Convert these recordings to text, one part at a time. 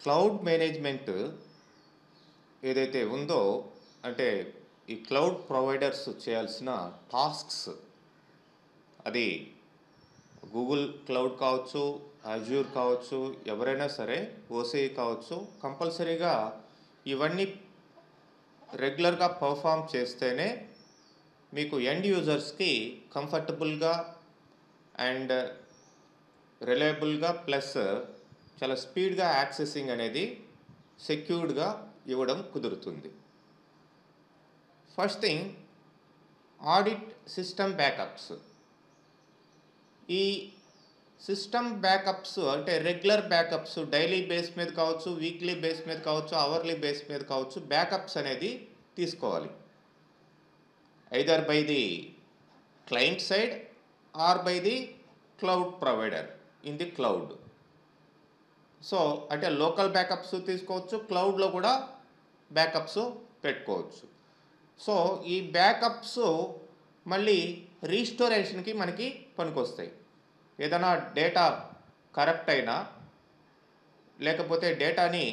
Cloud management ఏదైతే ఉందో అంటే ఈ క్లౌడ్ ప్రొవైడర్స్ చేయాల్సిన టాస్క్స్ అది గూగుల్ క్లౌడ్ కావచ్చు, అజ్యూర్ కావచ్చు, ఎవరైనా సరే ఓసిఐ కావచ్చు, కంపల్సరీగా ఇవన్నీ రెగ్యులర్గా పర్ఫామ్ చేస్తేనే మీకు ఎండ్ యూజర్స్కి కంఫర్టబుల్గా అండ్ రిలయబుల్గా ప్లస్ చాలా స్పీడ్గా యాక్సెసింగ్ అనేది సెక్యూర్డ్గా ఇవ్వడం కుదురుతుంది. First thing, audit system backups. ఈ సిస్టమ్ బ్యాకప్స్ అంటే రెగ్యులర్ బ్యాకప్స్ డైలీ బేస్ మీద కావచ్చు, వీక్లీ బేస్ మీద కావచ్చు, అవర్లీ బేస్ మీద కావచ్చు, బ్యాకప్స్ అనేది తీసుకోవాలి. Either by the client side or by the cloud provider in the cloud. So అంటే లోకల్ బ్యాకప్స్ తీసుకోవచ్చు, క్లౌడ్లో కూడా బ్యాకప్స్ పెట్టుకోవచ్చు. సో ఈ బ్యాకప్స్ మళ్ళీ రీస్టోరేషన్కి మనకి పనికొస్తాయి. ఏదైనా డేటా కరప్ట్ అయినా లేకపోతే డేటాని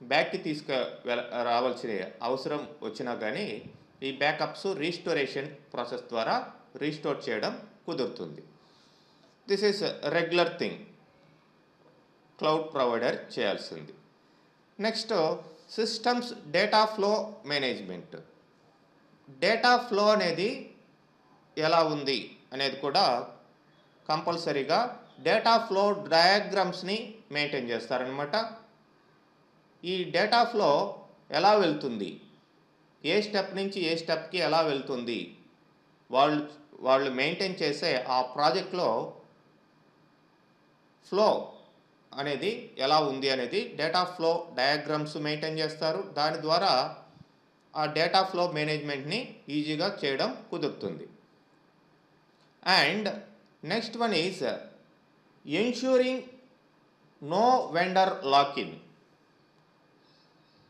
బ్యాక్కి రావాల్సిన అవసరం వచ్చినా కానీ ఈ బ్యాకప్స్ రీస్టోరేషన్ ప్రాసెస్ ద్వారా రీస్టోర్ చేయడం కుదురుతుంది. This is regular thing cloud provider చేయాల్సింది. Next, systems data flow management. Data flow అనేది ఎలా ఉంది అనేది కూడా కంపల్సరీగా డేటా ఫ్లో డయాగ్రామ్స్ని మెయింటైన్ చేస్తారనమాట. ఈ డేటా ఫ్లో ఎలా వెళ్తుంది, ఏ స్టెప్ నుంచి ఏ స్టెప్కి ఎలా వెళ్తుంది, వాళ్ళు మెయింటైన్ చేసే ఆ ప్రాజెక్ట్లో ఫ్లో అనేది ఎలా ఉంది అనేది డేటా ఫ్లో డయాగ్రామ్స్ మెయింటైన్ చేస్తారు. దాని ద్వారా ఆ డేటా ఫ్లో మేనేజ్మెంట్ని ఈజీగా చేయడం కుదురుతుంది. And next one is ensuring no vendor lock in.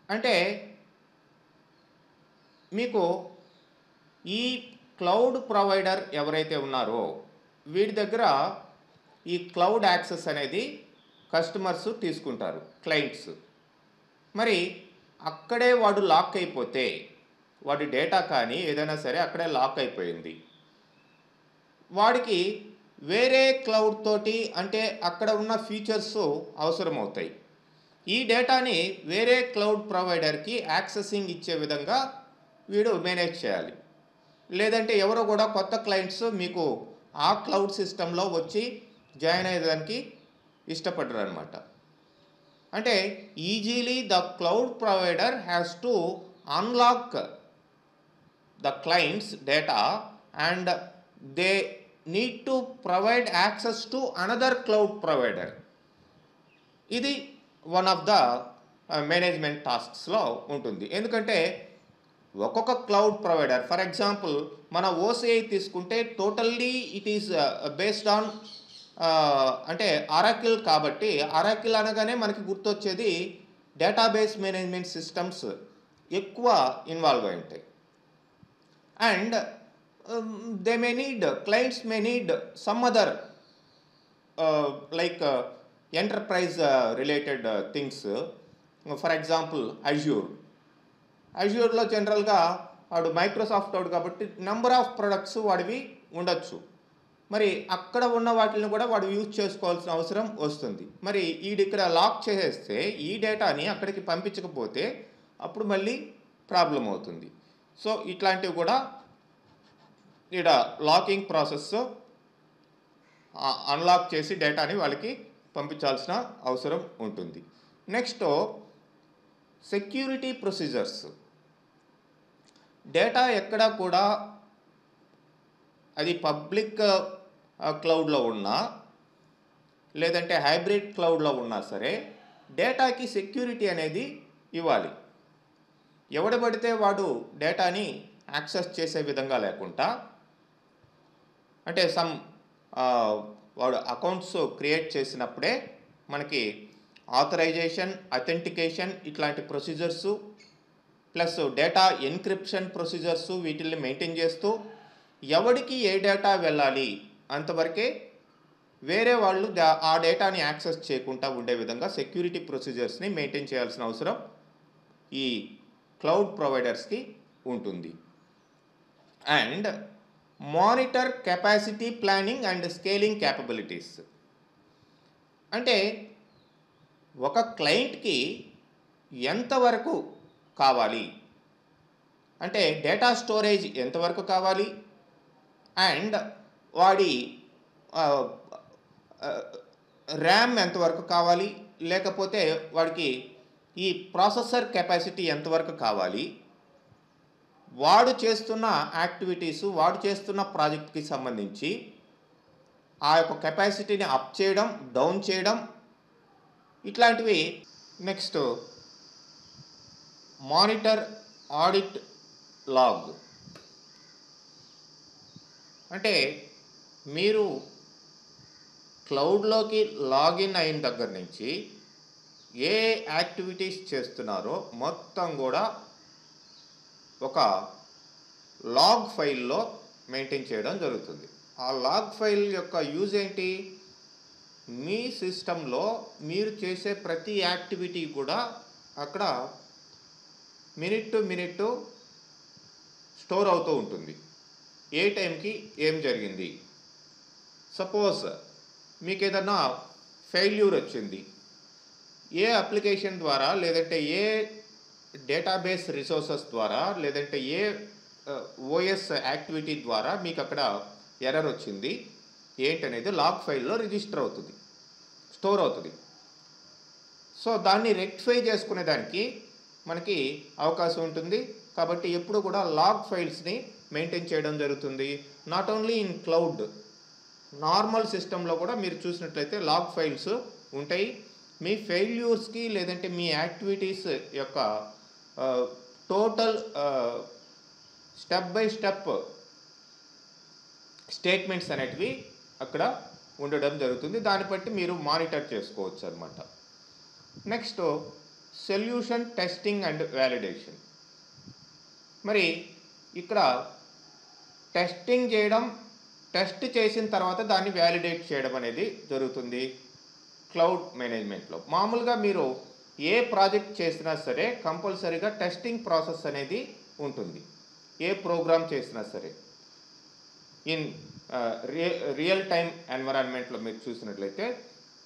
అంటే మీకు ఈ క్లౌడ్ ప్రొవైడర్ ఎవరైతే ఉన్నారో వీడి దగ్గర ఈ క్లౌడ్ యాక్సెస్ అనేది కస్టమర్స్ తీసుకుంటారు, క్లయింట్స్. మరి అక్కడే వాడు లాక్ అయిపోతే, వాడి డేటా కానీ ఏదైనా సరే అక్కడే లాక్ అయిపోయింది, వాడికి వేరే క్లౌడ్ తోటి అంటే అక్కడ ఉన్న ఫీచర్స్ అవసరమవుతాయి. ఈ డేటాని వేరే క్లౌడ్ ప్రొవైడర్కి యాక్సెసింగ్ ఇచ్చే విధంగా వీడు మేనేజ్ చేయాలి. లేదంటే ఎవరో కూడా కొత్త క్లయింట్స్ మీకు ఆ క్లౌడ్ సిస్టంలో వచ్చి జాయిన్ అయ్యేదానికి ఇష్టపడరు అనమాట. అంటే easily the cloud provider has to unlock the clients data and they need to provide access to another cloud provider. ఇది వన్ ఆఫ్ ద మేనేజ్మెంట్ టాస్క్స్లో ఉంటుంది. ఎందుకంటే ఒక్కొక్క క్లౌడ్ ప్రొవైడర్, ఫర్ ఎగ్జాంపుల్ మన ఓసిఐ తీసుకుంటే totally it is based on అంటే Oracle. కాబట్టి Oracle అనగానే మనకి గుర్తొచ్చేది డేటాబేస్ మేనేజ్మెంట్ సిస్టమ్స్ ఎక్కువ ఇన్వాల్వ్ అయి ఉంటాయి. And they may need, clients may need some other like enterprise related things. For example అజ్యూర్లో జనరల్గా వాడు మైక్రోసాఫ్ట్ వాడు కాబట్టి నెంబర్ ఆఫ్ ప్రొడక్ట్స్ వాడివి ఉండొచ్చు. మరి అక్కడ ఉన్న వాటిని కూడా వాడు యూజ్ చేసుకోవాల్సిన అవసరం వస్తుంది. మరి ఇక్కడ లాక్ చేసేస్తే ఈ డేటాని అక్కడికి పంపించకపోతే అప్పుడు మళ్ళీ ప్రాబ్లం అవుతుంది. సో ఇట్లాంటివి కూడా ఇక్కడ లాకింగ్ ప్రాసెస్ అన్లాక్ చేసి డేటాని వాళ్ళకి పంపించాల్సిన అవసరం ఉంటుంది. Next, security procedures. డేటా ఎక్కడా కూడా అది పబ్లిక్ క్లౌడ్లో ఉన్నా లేదంటే హైబ్రిడ్ క్లౌడ్లో ఉన్నా సరే డేటాకి సెక్యూరిటీ అనేది ఇవ్వాలి. ఎవడు పడితే వాడు డేటాని యాక్సెస్ చేసే విధంగా లేకుండా, అంటే వాడు అకౌంట్స్ క్రియేట్ చేసినప్పుడే మనకి ఆథరైజేషన్, అథెంటికేషన్ ఇట్లాంటి ప్రొసీజర్సు ప్లస్ డేటా ఎన్క్రిప్షన్ ప్రొసీజర్సు వీటిల్ని మెయింటైన్ చేస్తూ ఎవడికి ఏ డేటా వెళ్ళాలి అంతవరకే వేరే వాళ్ళు ఆ డేటాని యాక్సెస్ చేయకుండా ఉండే విధంగా సెక్యూరిటీ ప్రొసీజర్స్ని మెయింటైన్ చేయాల్సిన అవసరం ఈ క్లౌడ్ ప్రొవైడర్స్కి ఉంటుంది. And monitor capacity planning and scaling capabilities. అంటే ఒక క్లయింట్కి ఎంతవరకు కావాలి, అంటే డేటా స్టోరేజ్ ఎంతవరకు కావాలి, అండ్ వాడి ర్యామ్ ఎంతవరకు కావాలి, లేకపోతే వాడికి ఈ ప్రాసెసర్ కెపాసిటీ ఎంతవరకు కావాలి, వాడు చేస్తున్న యాక్టివిటీసు, వాడు చేస్తున్న ప్రాజెక్ట్కి సంబంధించి ఆ యొక్క కెపాసిటీని అప్ చేయడం, డౌన్ చేయడం, ఇట్లాంటివి. Next monitor audit log. అంటే మీరు క్లౌడ్లోకి లాగిన్ అయిన దగ్గర నుంచి ఏ యాక్టివిటీస్ చేస్తున్నారో మొత్తం కూడా ఒక లాగ్ ఫైల్లో మెయింటైన్ చేయడం జరుగుతుంది. ఆ లాగ్ ఫైల్ యొక్క యూజ్ ఏంటి? మీ సిస్టంలో మీరు చేసే ప్రతి యాక్టివిటీ కూడా అక్కడ మినిట్ టు మినిట్ స్టోర్ అవుతూ ఉంటుంది. ఏ టైంకి ఏం జరిగింది. సపోజ్ మీకు ఏదన్నా ఫెయిల్యూర్ వచ్చింది, ఏ అప్లికేషన్ ద్వారా, లేదంటే ఏ డేటాబేస్ రిసోర్సెస్ ద్వారా, లేదంటే ఏ ఓఎస్ యాక్టివిటీ ద్వారా మీకు అక్కడ ఎర్రర్ వచ్చింది ఏంటనేది లాగ్ ఫైల్లో రిజిస్టర్ అవుతుంది, స్టోర్ అవుతుంది. సో దాన్ని రెక్టిఫై చేసుకునే దానికి మనకి అవకాశం ఉంటుంది. కాబట్టి ఎప్పుడు కూడా లాగ్ ఫైల్స్ని మెయింటైన్ చేయడం జరుగుతుంది. Not only in cloud, normal సిస్టంలో కూడా మీరు చూసినట్లయితే లాగ్ ఫైల్స్ ఉంటాయి. మీ ఫెయిల్యూర్స్కి లేదంటే మీ యాక్టివిటీస్ యొక్క total step by step statements అనేటివి అక్కడ ఉండడం జరుగుతుంది. దాన్ని బట్టి మీరు మానిటర్ చేసుకోవచ్చు అన్నమాట. Next solution testing and validation. మరి ఇక్కడ టెస్టింగ్ చేయడం, టెస్ట్ చేసిన తర్వాత దాన్ని వ్యాలిడేట్ చేయడం అనేది జరుగుతుంది క్లౌడ్ మేనేజ్మెంట్లో. మామూలుగా మీరు ఏ ప్రాజెక్ట్ చేసినా సరే కంపల్సరీగా టెస్టింగ్ ప్రాసెస్ అనేది ఉంటుంది. ఏ ప్రోగ్రామ్ చేసినా సరే ఇన్ రియల్ టైమ్ ఎన్విరాన్మెంట్లో మీరు చూసినట్లయితే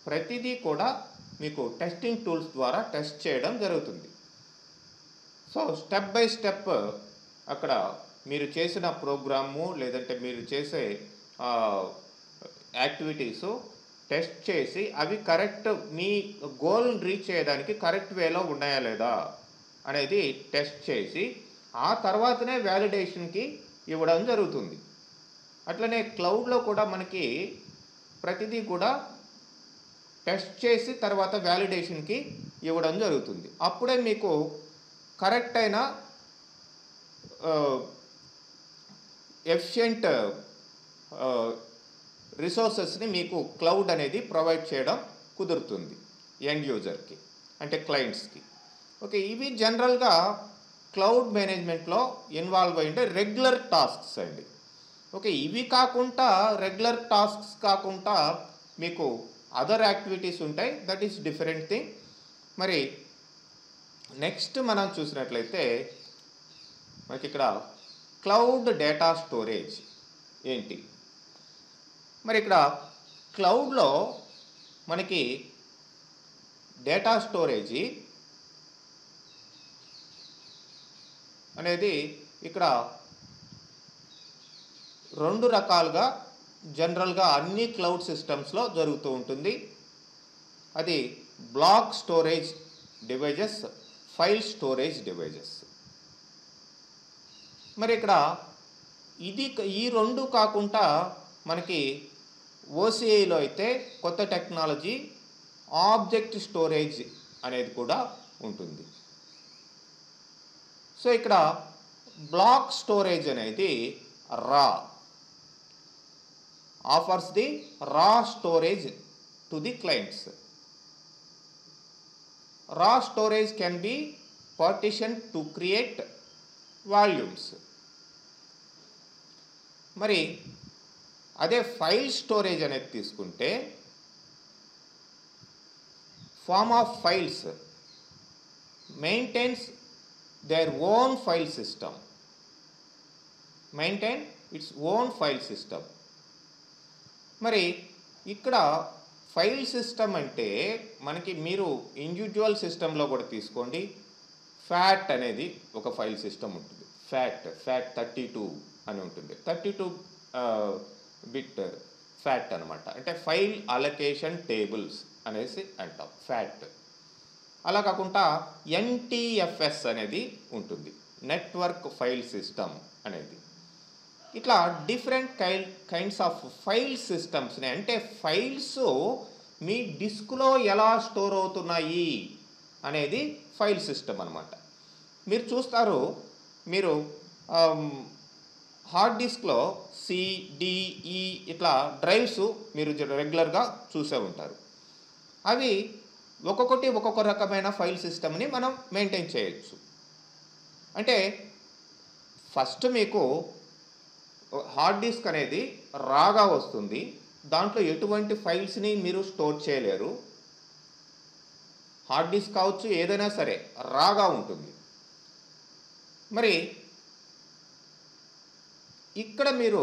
ప్రతిదీ కూడా మీకు టెస్టింగ్ టూల్స్ ద్వారా టెస్ట్ చేయడం జరుగుతుంది. సో స్టెప్ బై స్టెప్ అక్కడ మీరు చేసిన ప్రోగ్రాము లేదంటే మీరు చేసే యాక్టివిటీసు టెస్ట్ చేసి అవి కరెక్ట్, మీ గోల్ రీచ్ చేయడానికి కరెక్ట్ వేలో ఉన్నాయా లేదా అనేది టెస్ట్ చేసి ఆ తర్వాతనే వ్యాలిడేషన్కి ఇవ్వడం జరుగుతుంది. అట్లనే క్లౌడ్లో కూడా మనకి ప్రతిదీ కూడా టెస్ట్ చేసి తర్వాత వ్యాలిడేషన్కి ఇవ్వడం జరుగుతుంది. అప్పుడే మీకు కరెక్ట్ అయిన ఎఫిషియంట్ రిసోర్సెస్ని మీకు క్లౌడ్ అనేది ప్రొవైడ్ చేయడం కుదురుతుంది ఎండ్ యూజర్కి, అంటే క్లయింట్స్కి. ఓకే, ఇవి జనరల్గా క్లౌడ్ మేనేజ్మెంట్లో ఇన్వాల్వ్ అయ్యే రెగ్యులర్ టాస్క్స్ అండి. ఓకే, ఇవి కాకుండా రెగ్యులర్ టాస్క్స్ కాకుండా మీకు అదర్ యాక్టివిటీస్ ఉంటాయి, దట్ ఈస్ డిఫరెంట్ థింగ్. మరి నెక్స్ట్ మనం చూసినట్లయితే మనకి ఇక్కడ క్లౌడ్ డేటా స్టోరేజ్ ఏంటి. మరి ఇక్కడ క్లౌడ్లో మనకి డేటా స్టోరేజీ అనేది ఇక్కడ రెండు రకాలుగా జనరల్గా అన్ని క్లౌడ్ సిస్టమ్స్లో జరుగుతూ ఉంటుంది. అది block storage devices, file storage devices. మరి ఇక్కడ ఈ రెండు కాకుండా మనకి ఓసిఐలో అయితే కొత్త టెక్నాలజీ ఆబ్జెక్ట్ స్టోరేజ్ అనేది కూడా ఉంటుంది. సో ఇక్కడ బ్లాక్ స్టోరేజ్ అనేది raw offers the raw storage to the clients. Raw storage can be partition to create volumes. మరి అదే ఫైల్ స్టోరేజ్ అనేది తీసుకుంటే form of files maintains their own file system, maintain its own file system. మరి ఇక్కడ file system అంటే మనకి మీరు individual సిస్టంలో కూడా తీసుకోండి, ఫ్యాట్ అనేది ఒక ఫైల్ సిస్టమ్ ఉంటుంది. ఫ్యాట్ 32 అని ఉంటుంది. 32 బిట్ ఫ్యాట్ అనమాట. అంటే ఫైల్ అలొకేషన్ టేబుల్స్ అనేసి అంటాం ఫ్యాట్. అలా కాకుండా NTFS అనేది ఉంటుంది, నెట్వర్క్ ఫైల్ సిస్టమ్ అనేది. ఇట్లా డిఫరెంట్ కైండ్స్ ఆఫ్ ఫైల్ సిస్టమ్స్ని, అంటే ఫైల్స్ మీ డిస్క్లో ఎలా స్టోర్ అవుతున్నాయి అనేది ఫైల్ సిస్టమ్ అనమాట. మీరు చూస్తారు, మీరు హార్డ్ డిస్క్లో CDE ఇట్లా డ్రైవ్స్ మీరు రెగ్యులర్గా చూసే ఉంటారు. అవి ఒక్కొక్కటి ఒక్కొక్క రకమైన ఫైల్ సిస్టమ్ని మనం మెయింటైన్ చేయొచ్చు. అంటే ఫస్ట్ మీకు హార్డ్ డిస్క్ అనేది రాగా వస్తుంది, దాంట్లో ఎటువంటి ఫైల్స్ని మీరు స్టోర్ చేయలేరు. హార్డ్ డిస్క్ కావచ్చు, ఏదైనా సరే రాగా ఉంటుంది. మరి ఇక్కడ మీరు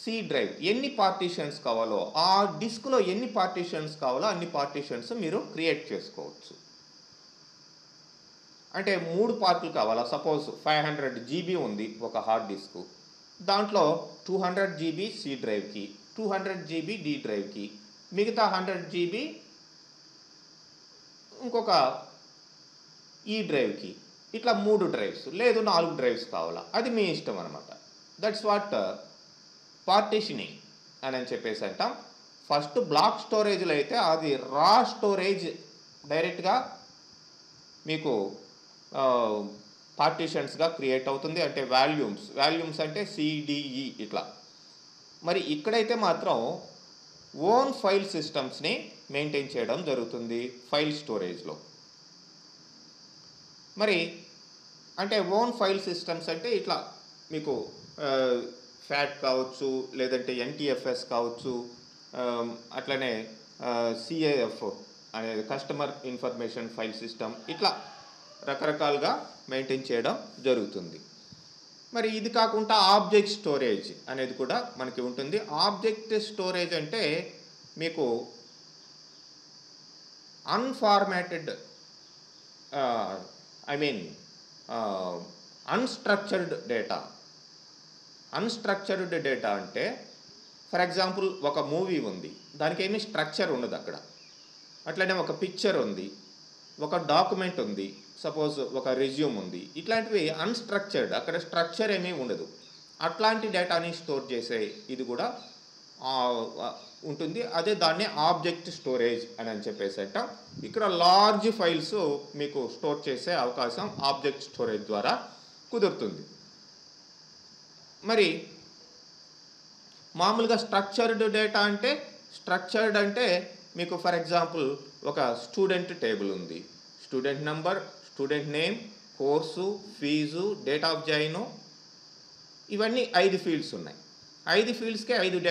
సి డ్రైవ్ ఎన్ని పార్టీషన్స్ కావాలో, ఆ డిస్క్లో ఎన్ని పార్టీషన్స్ కావాలో అన్ని పార్టీషన్స్ మీరు క్రియేట్ చేసుకోవచ్చు. అంటే 3 పార్ట్లు కావాలా, సపోజ్ 500 GB ఉంది ఒక హార్డ్ డిస్క్, దాంట్లో 200 GB సి డ్రైవ్కి, 200 GB డి డ్రైవ్కి, మిగతా 100 GB ఇంకొక ఈ డ్రైవ్కి, ఇట్లా 3 డ్రైవ్స్ లేదు 4 డ్రైవ్స్ కావాలా, అది మీ ఇష్టం అనమాట. దట్స్ వాట్ పార్టీషనింగ్ అని చెప్పేసి అంటాం. ఫస్ట్ బ్లాక్ స్టోరేజ్లో అయితే అది రా స్టోరేజ్ డైరెక్ట్గా మీకు పార్టీషన్స్గా క్రియేట్ అవుతుంది. అంటే వాల్యూమ్స్ అంటే CDE ఇట్లా. మరి ఇక్కడైతే మాత్రం ఓన్ ఫైల్ సిస్టమ్స్ని మెయింటైన్ చేయడం జరుగుతుంది ఫైల్ స్టోరేజ్లో. మరి అంటే ఓన్ ఫైల్ సిస్టమ్స్ అంటే ఇట్లా మీకు ఫ్యాట్ కావచ్చు, లేదంటే NTFS కావచ్చు, అట్లనే CAF అనేది కస్టమర్ ఇన్ఫర్మేషన్ ఫైల్ సిస్టమ్, ఇట్లా రకరకాలుగా మెయింటైన్ చేయడం జరుగుతుంది. మరి ఇది కాకుండా ఆబ్జెక్ట్ స్టోరేజ్ అనేది కూడా మనకి ఉంటుంది. ఆబ్జెక్ట్ స్టోరేజ్ అంటే మీకు unformatted unstructured data. Unstructured data అంటే ఫర్ ఎగ్జాంపుల్ ఒక మూవీ ఉంది, దానికి ఏమీ స్ట్రక్చర్ ఉండదు అక్కడ. అట్లనే ఒక పిక్చర్ ఉంది, ఒక డాక్యుమెంట్ ఉంది, సపోజ్ ఒక రెజ్యూమ్ ఉంది, ఇట్లాంటివి అన్స్ట్రక్చర్డ్, అక్కడ స్ట్రక్చర్ ఏమీ ఉండదు. అట్లాంటి డేటాని స్టోర్ చేసే ఇది కూడా ఉంటుంది. అదే దాన్ని ఆబ్జెక్ట్ స్టోరేజ్ అని చెప్పేసి అంటాం. ఇక్కడ లార్జ్ ఫైల్స్ మీకు స్టోర్ చేసే అవకాశం ఆబ్జెక్ట్ స్టోరేజ్ ద్వారా కుదురుతుంది. మరి మామూలుగా స్ట్రక్చర్డ్ డేటా అంటే, స్ట్రక్చర్డ్ అంటే మీకు ఫర్ ఎగ్జాంపుల్ ఒక స్టూడెంట్ టేబుల్ ఉంది, student number, student name, course, fees, date of join, ఇవన్నీ 5 ఫీల్డ్స్ ఉన్నాయి. 5 ఫీల్డ్స్కే 5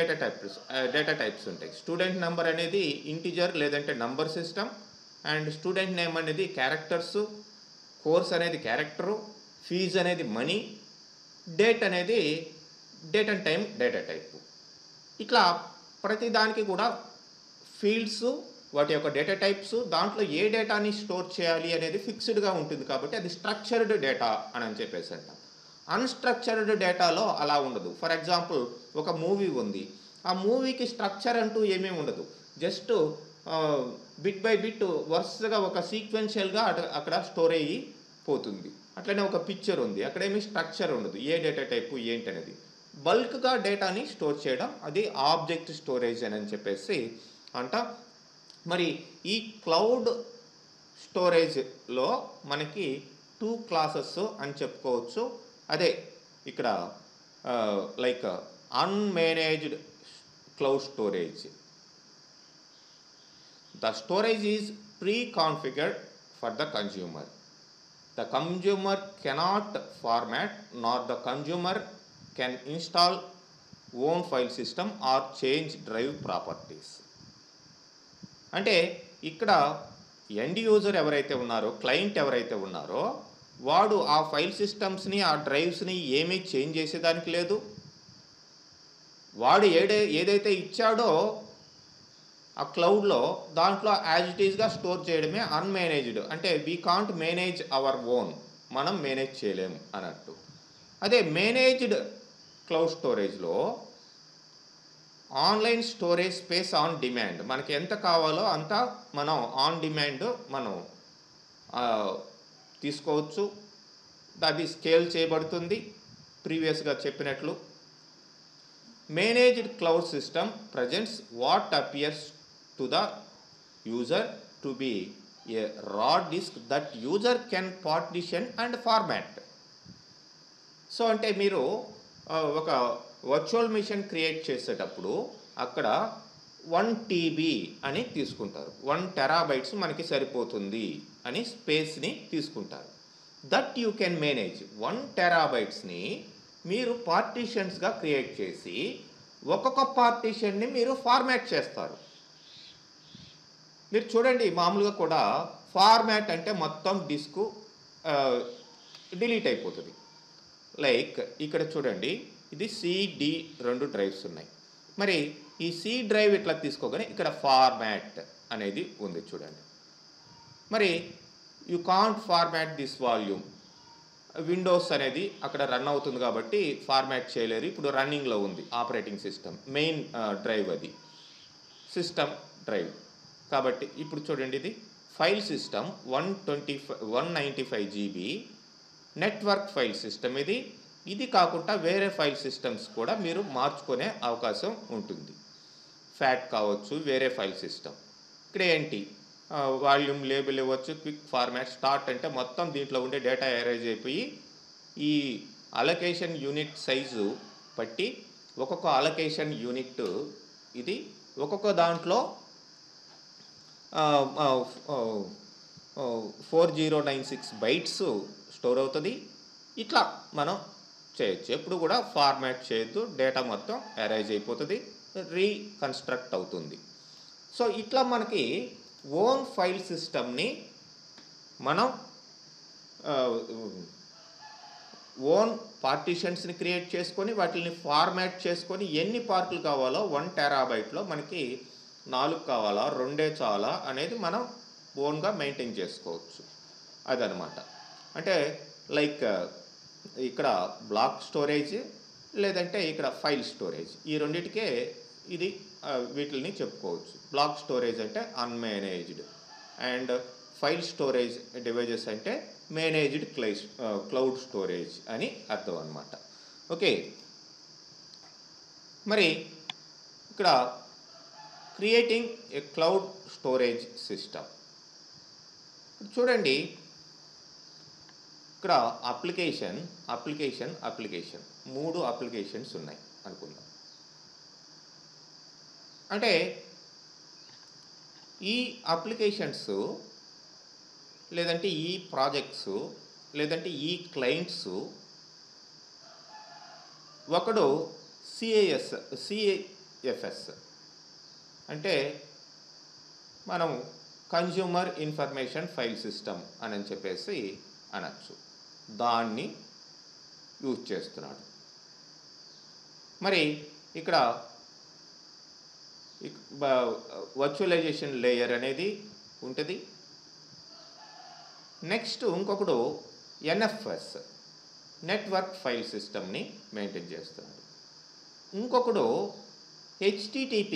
డేటా టైప్స్ ఉంటాయి. స్టూడెంట్ నెంబర్ అనేది ఇంటిజర్ లేదంటే number system, and student name అనేది క్యారెక్టర్సు, కోర్స్ అనేది క్యారెక్టరు, ఫీజు అనేది మనీ, డేట్ అనేది date and time data type. ఇట్లా ప్రతిదానికి కూడా ఫీల్డ్స్, వాటి యొక్క డేటా టైప్స్, దాంట్లో ఏ డేటాని స్టోర్ చేయాలి అనేది ఫిక్స్డ్గా ఉంటుంది. కాబట్టి అది స్ట్రక్చర్డ్ డేటా అని చెప్పేసి అంటాం. అన్స్ట్రక్చర్డ్ డేటాలో అలా ఉండదు. ఫర్ ఎగ్జాంపుల్ ఒక మూవీ ఉంది, ఆ మూవీకి స్ట్రక్చర్ అంటూ ఏమీ ఉండదు. జస్ట్ బిట్ బై బిట్ వరుసగా ఒక సీక్వెన్షియల్గా అక్కడ స్టోర్ అయ్యి పోతుంది. అట్లనే ఒక పిక్చర్ ఉంది, అక్కడేమీ స్ట్రక్చర్ ఉండదు, ఏ డేటా టైపు ఏంటి అనేది. బల్క్గా డేటాని స్టోర్ చేయడం అది ఆబ్జెక్ట్ స్టోరేజ్ అని చెప్పేసి అంటాం. మరి ఈ క్లౌడ్ స్టోరేజ్లో మనకి 2 క్లాసెస్ అని చెప్పుకోవచ్చు. అదే ఇక్కడ like unmanaged cloud storage. The storage is preconfigured for the consumer. The consumer cannot format nor the consumer can install own file system or change drive properties. అంటే ఇక్కడ ఎండ్ యూజర్ ఎవరైతే ఉన్నారో, client ఎవరైతే ఉన్నారో, వాడు ఆ ఫైల్ సిస్టమ్స్ని, ఆ డ్రైవ్స్ని ఏమీ చేంజ్ చేసేదానికి లేదు. వాడు ఏదైతే ఇచ్చాడో ఆ క్లౌడ్లో, దాంట్లో యాజ్ ఇట్ ఈస్గా స్టోర్ చేయడమే అన్మేనేజ్డ్. అంటే we can't manage our own, మనం మేనేజ్ చేయలేము అన్నట్టు. అదే మేనేజ్డ్ క్లౌడ్ స్టోరేజ్లో online storage space on demand. మనకి ఎంత కావాలో అంత మనం ఆన్ డిమాండ్ మనం తీసుకోవచ్చు. అది స్కేల్ చేయబడుతుంది ప్రీవియస్గా చెప్పినట్లు. Managed cloud system presents what appears to the user to be a raw disk that user can partition and format. So అంటే మీరు ఒక వర్చువల్ మిషన్ క్రియేట్ చేసేటప్పుడు అక్కడ 1 TB అని తీసుకుంటారు. 1 టెరాబైట్స్ మనకి సరిపోతుంది అని స్పేస్ని తీసుకుంటారు. That you can manage. 1 టెరాబైట్స్ని మీరు పార్టీషన్స్గా క్రియేట్ చేసి ఒక్కొక్క పార్టీషన్ని మీరు ఫార్మాట్ చేస్తారు. మీరు చూడండి, మామూలుగా కూడా ఫార్మాట్ అంటే మొత్తం డిస్కు డిలీట్ అయిపోతుంది. లైక్ ఇక్కడ చూడండి, ఇది CD 2 డ్రైవ్స్ ఉన్నాయి. మరి ఈ C డ్రైవ్ ఇట్లా తీసుకోగానే ఇక్కడ ఫార్మాట్ అనేది ఉంది చూడండి. మరి you can't format this volume. Windows అనేది అక్కడ రన్ అవుతుంది కాబట్టి ఫార్మాట్ చేయలేరు. ఇప్పుడు రన్నింగ్లో ఉంది ఆపరేటింగ్ సిస్టమ్, మెయిన్ డ్రైవ్ అది సిస్టమ్ డ్రైవ్ కాబట్టి. ఇప్పుడు చూడండి, ఇది file system 195 GB network file system. ఇది కాకుండా వేరే ఫైల్ సిస్టమ్స్ కూడా మీరు మార్చుకునే అవకాశం ఉంటుంది. ఫ్యాట్ కావచ్చు, వేరే ఫైల్ సిస్టమ్. ఇక్కడ ఏంటి, వాల్యూమ్ లేబుల్ ఇవ్వచ్చు, క్విక్ ఫార్మాట్, స్టార్ట్ అంటే మొత్తం దీంట్లో ఉండే డేటా ఎరేజ్ అయిపోయి ఈ అలొకేషన్ యూనిట్ సైజు బట్టి ఒక్కొక్క అలొకేషన్ యూనిట్ ఇది ఒక్కొక్క దాంట్లో 4096 బైట్స్ స్టోర్ అవుతుంది. ఇట్లా మనం చేయొచ్చు. ఎప్పుడు కూడా ఫార్మాట్ చేయొద్దు, డేటా మొత్తం అరేంజ్ అయిపోతుంది, రీకన్స్ట్రక్ట్ అవుతుంది. సో ఇట్లా మనకి ఓన్ ఫైల్ సిస్టమ్ని మనం ఓన్ పార్టీషన్స్ని క్రియేట్ చేసుకొని వాటిని ఫార్మాట్ చేసుకొని ఎన్ని పార్ట్లు కావాలో 1 టెరాబైట్లో మనకి 4 కావాలా, 2 చాలా అనేది మనం ఓన్గా మెయింటైన్ చేసుకోవచ్చు. అదనమాట. అంటే లైక్ ఇక్కడ బ్లాక్ స్టోరేజ్ లేదంటే ఇక్కడ ఫైల్ స్టోరేజ్, ఈ రెండింటికే ఇది వీటిని చెప్పుకోవచ్చు. బ్లాక్ స్టోరేజ్ అంటే అన్మేనేజ్డ్ అండ్ ఫైల్ స్టోరేజ్ డివైజెస్ అంటే మేనేజ్డ్ క్లౌడ్ స్టోరేజ్ అని అర్థం అన్నమాట. ఓకే, మరి ఇక్కడ creating a cloud storage system చూడండి. ఇక్కడ అప్లికేషన్ 3 అప్లికేషన్స్ ఉన్నాయి అనుకుందాం. అంటే ఈ అప్లికేషన్స్ లేదంటే ఈ ప్రాజెక్ట్స్ లేదంటే ఈ క్లయింట్స్, ఒకడు CIFS అంటే మనం కన్జ్యూమర్ ఇన్ఫర్మేషన్ ఫైల్ సిస్టమ్ అని చెప్పేసి అనొచ్చు, దాన్ని యూజ్ చేస్తున్నాడు. మరి ఇక్కడ వర్చువలైజేషన్ లేయర్ అనేది ఉంటుంది. నెక్స్ట్ ఇంకొకడు NFS నెట్వర్క్ ఫైల్ సిస్టమ్ని మెయింటైన్ చేస్తున్నాడు. ఇంకొకడు HTTP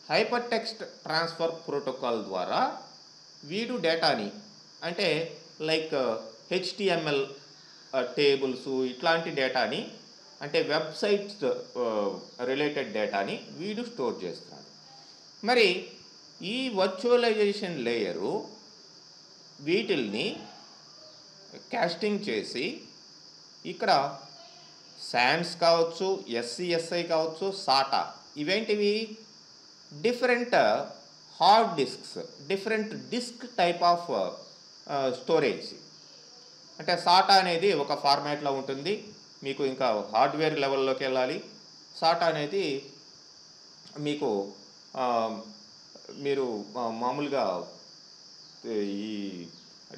hyper text transfer protocol ద్వారా వీడు డేటాని, అంటే లైక్ HTML టేబుల్స్ ఇట్లాంటి డేటాని, అంటే వెబ్సైట్స్ రిలేటెడ్ డేటాని వీడు స్టోర్ చేస్తున్నాడు. మరి ఈ వర్చువలైజేషన్ లేయరు వీటిల్ని కాస్టింగ్ చేసి ఇక్కడ SANS కావచ్చు, SCSI కావచ్చు, SATA ఇవేంటివి different hard disks, different disk type of storage. అంటే SATA అనేది ఒక ఫార్మాట్లో ఉంటుంది, మీకు ఇంకా హార్డ్వేర్ లెవెల్లోకి వెళ్ళాలి. సాటా అనేది మీకు మీరు మామూలుగా ఈ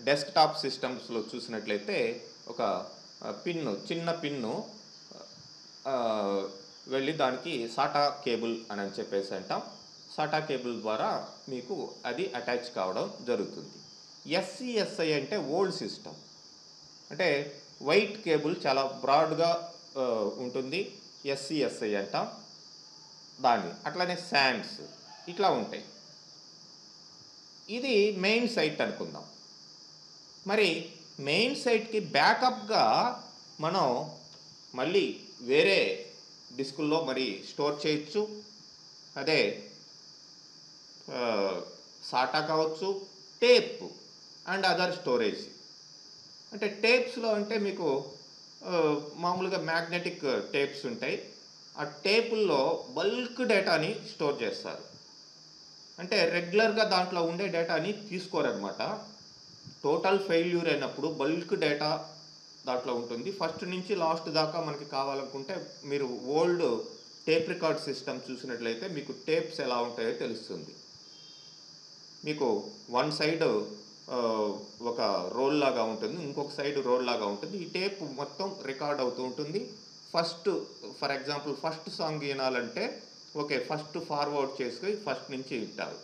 డెస్క్టాప్ సిస్టమ్స్లో చూసినట్లయితే ఒక చిన్న పిన్ను వెళ్ళి దానికి సాటా కేబుల్ అని చెప్పేసి అంటాం. సాటా కేబుల్ ద్వారా మీకు అది అటాచ్ కావడం జరుగుతుంది. ఎస్సిఎస్ఐ అంటే ఓల్డ్ సిస్టమ్, అంటే వైట్ కేబుల్ చాలా బ్రాడ్గా ఉంటుంది, ఎస్సిఎస్ఐ అంటాం దాన్ని. అట్లానే శాండ్స్ ఇట్లా ఉంటాయి. ఇది మెయిన్ సైట్ అనుకుందాం. మరి మెయిన్ సైట్కి బ్యాకప్గా మనం మళ్ళీ వేరే డిస్కుల్లో మరి స్టోర్ చేయొచ్చు. అదే సాటా కావచ్చు, టేప్ అండ్ అదర్ స్టోరేజ్. అంటే టేప్స్లో అంటే మీకు మామూలుగా మ్యాగ్నెటిక్ టేప్స్ ఉంటాయి. ఆ టేపుల్లో బల్క్ డేటాని స్టోర్ చేస్తారు. అంటే రెగ్యులర్గా దాంట్లో ఉండే డేటాని తీసుకోరనమాట. టోటల్ ఫెయిల్యూర్ అయినప్పుడు బల్క్ డేటా దాంట్లో ఉంటుంది. ఫస్ట్ నుంచి లాస్ట్ దాకా మనకి కావాలనుకుంటే మీరు ఓల్డ్ టేప్ రికార్డ్ సిస్టమ్ చూసినట్లయితే మీకు టేప్స్ ఎలా ఉంటాయో తెలుస్తుంది. మీకు వన్ సైడ్ ఒక రోల్ లాగా ఉంటుంది, ఇంకొక సైడ్ రోల్ లాగా ఉంటుంది. ఈ టేప్ మొత్తం రికార్డ్ అవుతూ ఉంటుంది. ఫర్ ఎగ్జాంపుల్ ఫస్ట్ సాంగ్ వినాలంటే ఓకే, ఫస్ట్ ఫార్వర్డ్ చేసుకొని ఫస్ట్ నుంచి వింటారు.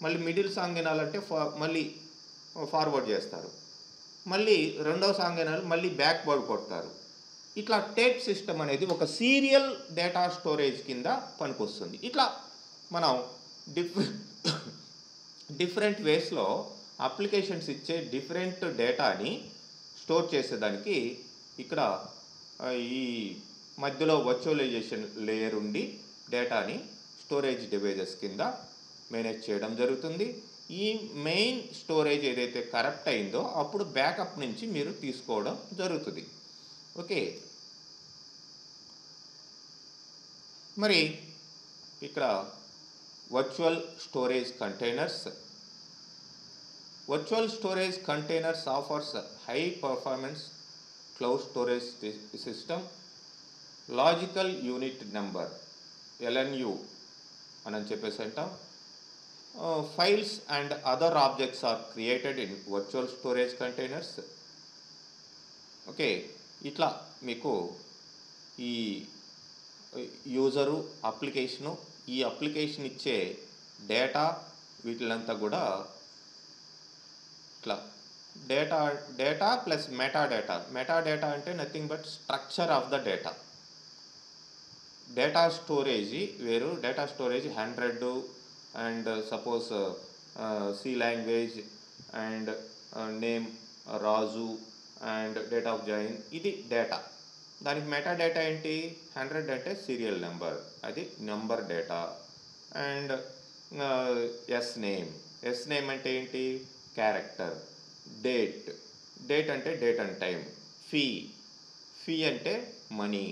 మళ్ళీ మిడిల్ సాంగ్ వినాలంటే మళ్ళీ ఫార్వర్డ్ చేస్తారు. మళ్ళీ రెండో సాంగ్ వినాలి, మళ్ళీ బ్యాక్వర్డ్ కొడతారు. ఇట్లా టేప్ సిస్టమ్ అనేది ఒక సీరియల్ డేటా స్టోరేజ్ కింద పనికొస్తుంది. ఇట్లా మనం డిఫరెంట్ వేస్లో అప్లికేషన్స్ ఇచ్చే డిఫరెంట్ డేటాని స్టోర్ చేసేదానికి ఇక్కడ ఈ మధ్యలో వర్చువలైజేషన్ లేయర్ ఉండి డేటాని స్టోరేజ్ డివైజెస్ కింద మేనేజ్ చేయడం జరుగుతుంది. ఈ మెయిన్ స్టోరేజ్ ఏదైతే కరప్ట్ అయిందో అప్పుడు బ్యాకప్ నుంచి మీరు తీసుకోవడం జరుగుతుంది. ఓకే, మరి ఇక్కడ virtual storage containers. Virtual storage containers offers high performance cloud storage system, logical unit number LNU అని చెప్పేసి అంటాం. Files and other objects are created in virtual storage containers. Okay, ఇట్లా మీకు ఈ యూజరు అప్లికేషను, ఈ అప్లికేషన్ ఇచ్చే డేటా వీటిలంతా కూడా ఇట్లా డేటా ప్లస్ మెటాడేటా. మెటాడేటా అంటే nothing but structure of the data. Data storage వేరు. Data storage 100 and suppose C language and name Raju and date of join, ఇది డేటా. దానికి మెటా డేటా ఏంటి? 100 అంటే సీరియల్ నెంబర్, అది number data. And as name అంటే ఏంటి? క్యారెక్టర్. డేట్ అంటే డేట్ అండ్ టైం. ఫీ అంటే మనీ.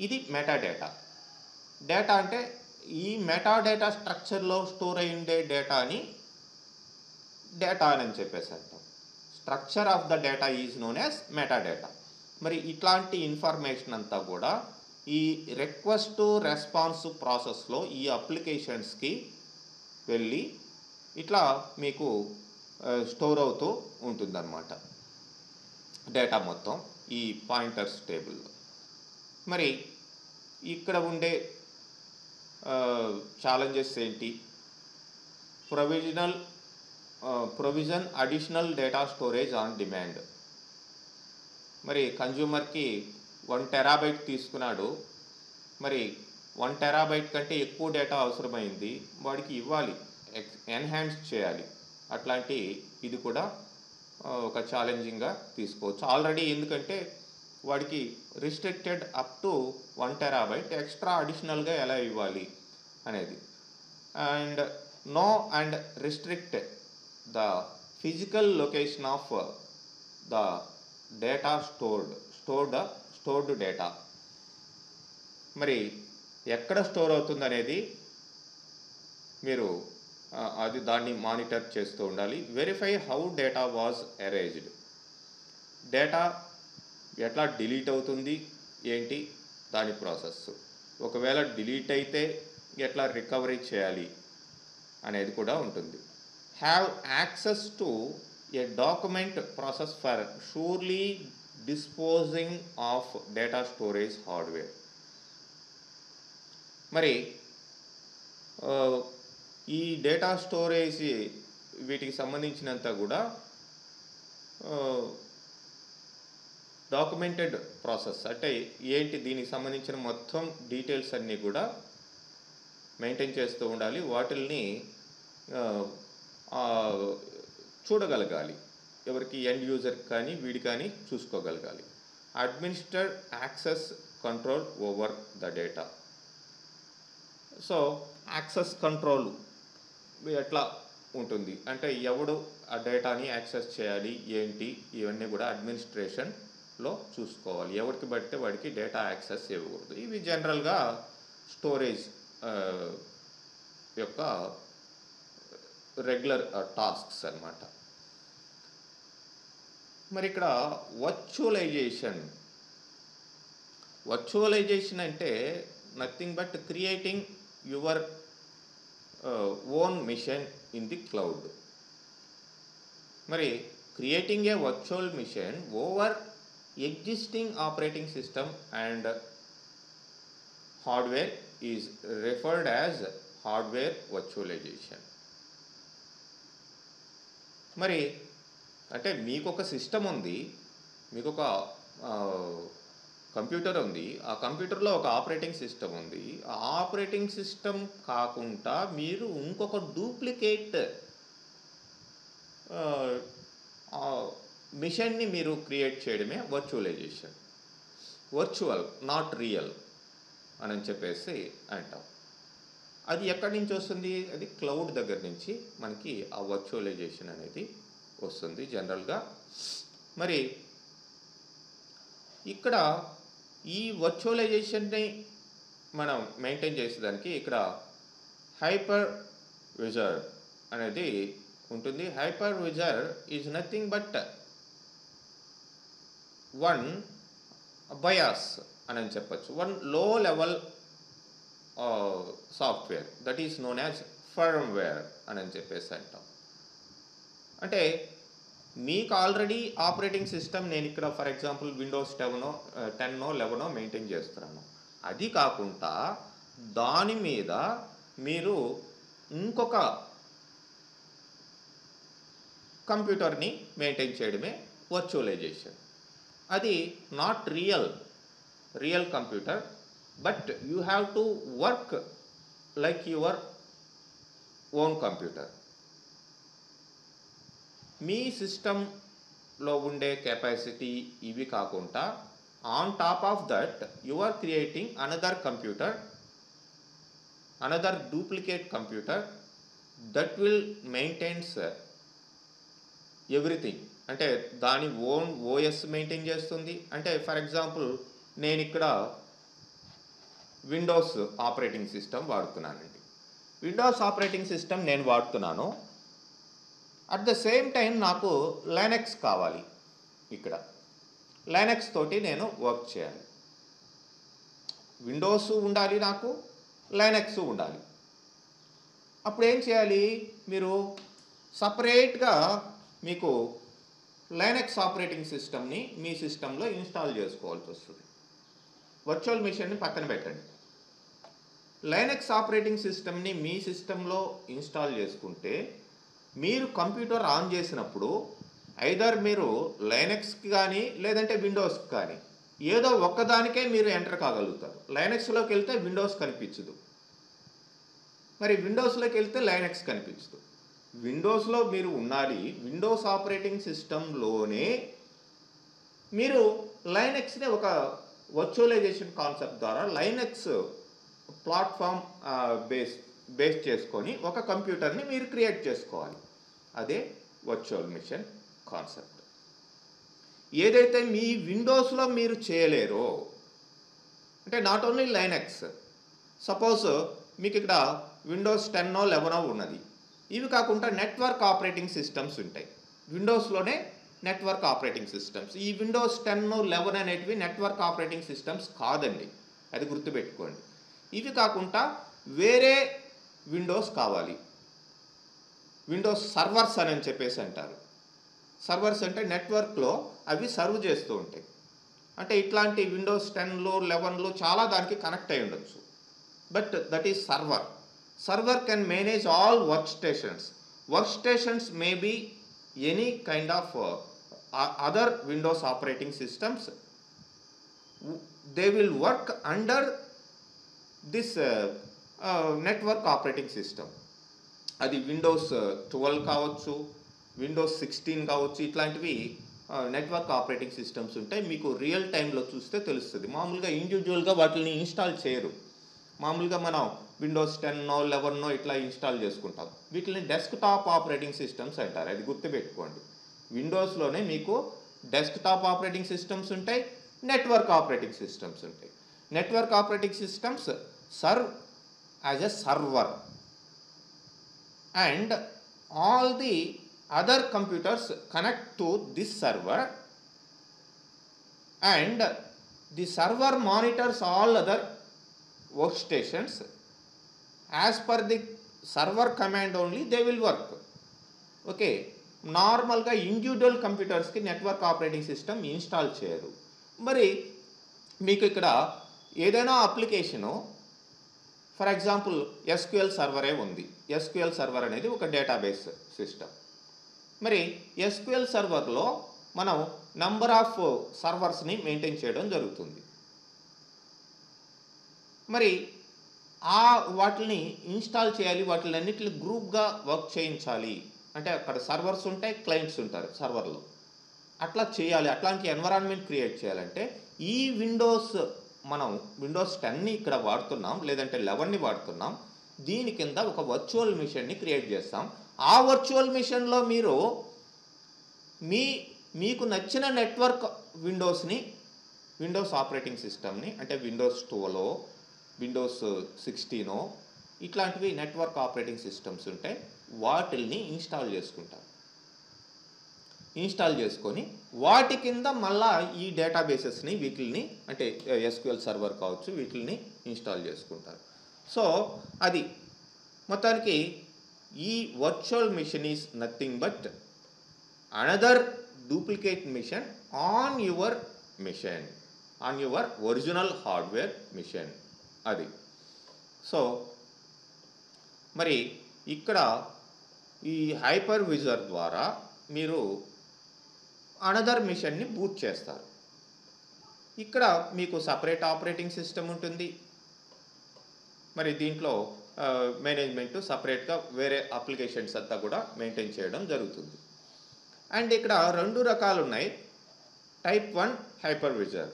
ఇది మెటా డేటా. డేటా అంటే ఈ మెటా డేటా స్ట్రక్చర్లో స్టోర్ అయి ఉండే డేటాని డేటా అని చెప్పేసి అంటాం. Structure of the data is known as meta data. మరి ఇట్లాంటి ఇన్ఫర్మేషన్ అంతా కూడా ఈ రిక్వెస్ట్ రెస్పాన్స్ ప్రాసెస్లో ఈ అప్లికేషన్స్కి వెళ్ళి ఇట్లా మీకు స్టోర్ అవుతూ ఉంటుందన్నమాట డేటా మొత్తం ఈ పాయింటర్స్ టేబుల్లో. మరి ఇక్కడ ఉండే ఛాలెంజెస్ ఏంటి? Provision additional data storage on demand. మరి కన్జ్యూమర్కి 1 TB తీసుకున్నాడు, మరి 1 TB కంటే ఎక్కువ డేటా అవసరమైంది, వాడికి ఇవ్వాలి, ఎన్హాన్స్ చేయాలి. అట్లాంటి ఇది కూడా ఒక ఛాలెంజింగ్గా తీసుకోవచ్చు ఆల్రెడీ. ఎందుకంటే వాడికి restricted up to 1 TB, extra అడిషనల్గా ఎలా ఇవ్వాలి అనేది. And no and restrict the physical location of the data stored data. మరి ఎక్కడ స్టోర్ అవుతుంది అనేది మీరు దాన్ని మానిటర్ చేస్తూ ఉండాలి. Verify how data was arranged. Data ఎట్లా డిలీట్ అవుతుంది ఏంటి దాని ప్రాసెస్. ఒకవేళ డిలీట్ అయితే ఎట్లా రికవరీ చేయాలి అనేది కూడా ఉంటుంది. Have access to A document process for surely disposing of data storage hardware. మరి ఈ డేటా స్టోరేజ్ వీటికి సంబంధించినంత కూడా డాక్యుమెంటెడ్ ప్రాసెస్ అంటే ఏంటి, దీనికి సంబంధించిన మొత్తం డీటెయిల్స్ అన్నీ కూడా మెయింటైన్ చేస్తూ ఉండాలి. వాటిల్ని చూడగలగాలి, ఎవరికి ఎండ్ యూజర్కి కానీ వీడి కానీ చూసుకోగలగాలి. Administer access control over the data. So access control ఎట్లా ఉంటుంది అంటే ఎవడు ఆ డేటాని యాక్సెస్ చేయాలి ఏంటి ఇవన్నీ కూడా అడ్మినిస్ట్రేషన్లో చూసుకోవాలి. ఎవరికి పడితే వాడికి డేటా యాక్సెస్ ఇవ్వకూడదు. ఇవి జనరల్గా స్టోరేజ్ యొక్క రెగ్యులర్ టాస్క్స్ అన్నమాట. మరి ఇక్కడ వర్చువలైజేషన్ అంటే nothing but creating your own machine in the cloud. మరి creating a virtual machine over existing operating system and hardware is referred as hardware virtualization. మరి అంటే మీకు ఒక సిస్టమ్ ఉంది, మీకు ఒక కంప్యూటర్ ఉంది, ఆ కంప్యూటర్లో ఒక ఆపరేటింగ్ సిస్టమ్ ఉంది. ఆ ఆపరేటింగ్ సిస్టమ్ కాకుండా మీరు ఇంకొక డూప్లికేట్ మిషన్ని మీరు క్రియేట్ చేయడమే వర్చువలైజేషన్. వర్చువల్ నాట్ రియల్ అని చెప్పేసి అంటాం. అది ఎక్కడి నుంచి వస్తుంది? అది క్లౌడ్ దగ్గర నుంచి మనకి ఆ వర్చువలైజేషన్ అనేది వస్తుంది జనరల్గా. మరి ఇక్కడ ఈ వర్చువలైజేషన్ని మనం మెయింటైన్ చేసేదానికి ఇక్కడ హైపర్ విజర్ అనేది ఉంటుంది. Hyper visor is nothing but one bias అని చెప్పచ్చు, వన్ లో level software that is known as firmware అని చెప్పేసి అంటాం. అంటే మీకు ఆల్రెడీ ఆపరేటింగ్ సిస్టమ్ నేను ఇక్కడ ఫర్ ఎగ్జాంపుల్ విండోస్ 10 11 మెయింటైన్ చేస్తున్నాను. అది కాకుండా దాని మీద మీరు ఇంకొక కంప్యూటర్ని మెయింటైన్ చేయడమే వర్చువలైజేషన్. అది not real computer, but you have to work like your own computer. మీ సిస్టంలో ఉండే కెపాసిటీ ఇవి కాకుండా on top of that you are creating another duplicate computer that will maintains everything. అంటే దాని ఓన్ ఓఎస్ మెయింటైన్ చేస్తుంది. అంటే ఫర్ ఎగ్జాంపుల్ నేను ఇక్కడ విండోస్ ఆపరేటింగ్ సిస్టమ్ వాడుతున్నానండి. విండోస్ ఆపరేటింగ్ సిస్టమ్ నేను వాడుతున్నాను. అట్ ద సేమ్ టైం నాకు లైనక్స్ కావాలి. ఇక్కడ లైనక్స్ తోటి నేను వర్క్ చేయాలి. విండోస్ ఉండాలి, నాకు లైనక్స్ ఉండాలి. అప్పుడు ఏం చేయాలి? మీరు సపరేట్గా మీకు లైనక్స్ ఆపరేటింగ్ సిస్టమ్ని మీ సిస్టంలో ఇన్స్టాల్ చేసుకోవాల్సి వస్తుంది. వర్చువల్ మిషన్ని పక్కన పెట్టండి. లైనక్స్ ఆపరేటింగ్ సిస్టమ్ని మీ సిస్టంలో ఇన్స్టాల్ చేసుకుంటే మీరు కంప్యూటర్ ఆన్ చేసినప్పుడు ఐదర్ మీరు లైనక్స్కి కానీ లేదంటే విండోస్కి కానీ ఏదో ఒక్కదానికే మీరు ఎంటర్ కాగలుగుతారు. లైనక్స్లోకి వెళ్తే విండోస్ కనిపించదు, మరి విండోస్లోకి వెళ్తే లైనక్స్ కనిపించదు. విండోస్లో మీరు ఉండాలి, విండోస్ ఆపరేటింగ్ సిస్టంలోనే మీరు లైనక్స్ని ఒక వర్చువలైజేషన్ కాన్సెప్ట్ ద్వారా లైనక్స్ ప్లాట్ఫామ్ బేస్ చేసుకొని ఒక కంప్యూటర్ని మీరు క్రియేట్ చేసుకోవాలి. అదే వర్చువల్ మిషన్ కాన్సెప్ట్. ఏదైతే మీ విండోస్లో మీరు చేయలేరో, అంటే నాట్ ఓన్లీ లైనక్స్, సపోజ్ మీకు ఇక్కడ విండోస్ 10 11 ఉన్నది. ఇవి కాకుండా నెట్వర్క్ ఆపరేటింగ్ సిస్టమ్స్ ఉంటాయి విండోస్లోనే. నెట్వర్క్ ఆపరేటింగ్ సిస్టమ్స్ ఈ విండోస్ 10 11 అనేటివి నెట్వర్క్ ఆపరేటింగ్ సిస్టమ్స్ కాదండి, అది గుర్తుపెట్టుకోండి. ఇవి కాకుండా వేరే విండోస్ కావాలి. విండోస్ సర్వర్స్ అని చెప్పేసి అంటారు. సర్వర్స్ అంటే నెట్వర్క్లో అవి సర్వ్ చేస్తూ ఉంటాయి. అంటే ఇట్లాంటి విండోస్ 10లో 11లో చాలా దానికి కనెక్ట్ అయి ఉండొచ్చు. But that is server. Server can manage all work stations. Work stations may be any kind of other Windows operating systems. They will work under this network operating system. అది Windows 12 కావచ్చు, Windows 16 కావచ్చు. ఇట్లాంటివి network operating systems ఉంటాయి. మీకు real టైంలో చూస్తే తెలుస్తుంది. మామూలుగా ఇండివిజువల్గా వాటిని ఇన్స్టాల్ చేయరు. మామూలుగా మనం విండోస్ 10నో 11నో ఇట్లా ఇన్స్టాల్ చేసుకుంటాం. వీటిని డెస్క్టాప్ ఆపరేటింగ్ సిస్టమ్స్ అంటారు. అది గుర్తుపెట్టుకోండి. విండోస్లోనే మీకు డెస్క్టాప్ ఆపరేటింగ్ సిస్టమ్స్ ఉంటాయి, నెట్వర్క్ ఆపరేటింగ్ సిస్టమ్స్ ఉంటాయి. Network operating systems serve as a server and all the other computers connect to this server, and the server monitors all other workstations. As per the server command only they will work. Okay, నార్మల్గా individual కంప్యూటర్స్కి network operating system install చేయరు. మరి మీకు ఇక్కడ ఏదైనా application, for example SQL సర్వరే ఉంది. SQL server అనేది ఒక డేటాబేస్ సిస్టమ్. మరి ఎస్క్యూఎల్ సర్వర్లో మనం నంబర్ ఆఫ్ సర్వర్స్ని మెయింటైన్ చేయడం జరుగుతుంది. మరి వాటిని ఇన్స్టాల్ చేయాలి, వాటిలన్నిటిని గ్రూప్గా వర్క్ చేయించాలి అంటే అక్కడ సర్వర్స్ ఉంటాయి, క్లయింట్స్ ఉంటారు సర్వర్లో. అట్లా చేయాలి, అట్లాంటి ఎన్విరాన్మెంట్ క్రియేట్ చేయాలంటే ఈ మనం విండోస్ 10ని ఇక్కడ వాడుతున్నాం, లేదంటే 11ని వాడుతున్నాం. దీని కింద ఒక వర్చువల్ మిషన్ని క్రియేట్ చేస్తాం. ఆ వర్చువల్ మిషన్లో మీరు మీకు నచ్చిన నెట్వర్క్ విండోస్ ఆపరేటింగ్ సిస్టమ్ని అంటే విండోస్ 12 విండోస్ 16 ఇట్లాంటివి నెట్వర్క్ ఆపరేటింగ్ సిస్టమ్స్ ఉంటాయి. వాటిల్ని ఇన్స్టాల్ చేసుకొని వాటి కింద మళ్ళా ఈ డేటాబేసెస్ని వీటిల్ని అంటే ఎస్క్యూఎల్ సర్వర్ కావచ్చు వీటిల్ని ఇన్స్టాల్ చేసుకుంటారు. సో అది మొత్తానికి ఈ virtual machine is nothing but another duplicate machine on your original hardware machine అది. సో మరి ఇక్కడ ఈ హైపర్ విజర్ ద్వారా మీరు అనదర్ మిషన్ని బూట్ చేస్తారు. ఇక్కడ మీకు సపరేట్ ఆపరేటింగ్ సిస్టమ్ ఉంటుంది. మరి దీంట్లో మేనేజ్మెంట్ సపరేట్గా వేరే అప్లికేషన్స్ అంతా కూడా మెయింటైన్ చేయడం జరుగుతుంది. అండ్ ఇక్కడ 2 రకాలు ఉన్నాయి. Type 1 hypervisor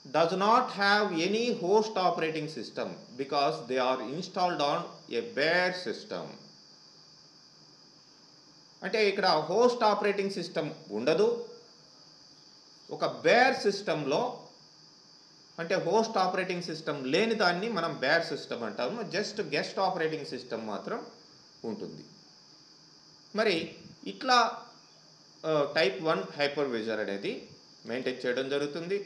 does not have any host operating system because they are installed on a bare system. అంటే ఇక్కడ హోస్ట్ ఆపరేటింగ్ సిస్టమ్ ఉండదు. ఒక బేర్ సిస్టంలో అంటే హోస్ట్ ఆపరేటింగ్ సిస్టమ్ లేని దాన్ని మనం బేర్ సిస్టమ్ అంటాము. జస్ట్ గెస్ట్ ఆపరేటింగ్ సిస్టమ్ మాత్రం ఉంటుంది. మరి ఇట్లా టైప్ 1 హైపర్ విజర్ అనేది మెయింటైన్ చేయడం జరుగుతుంది.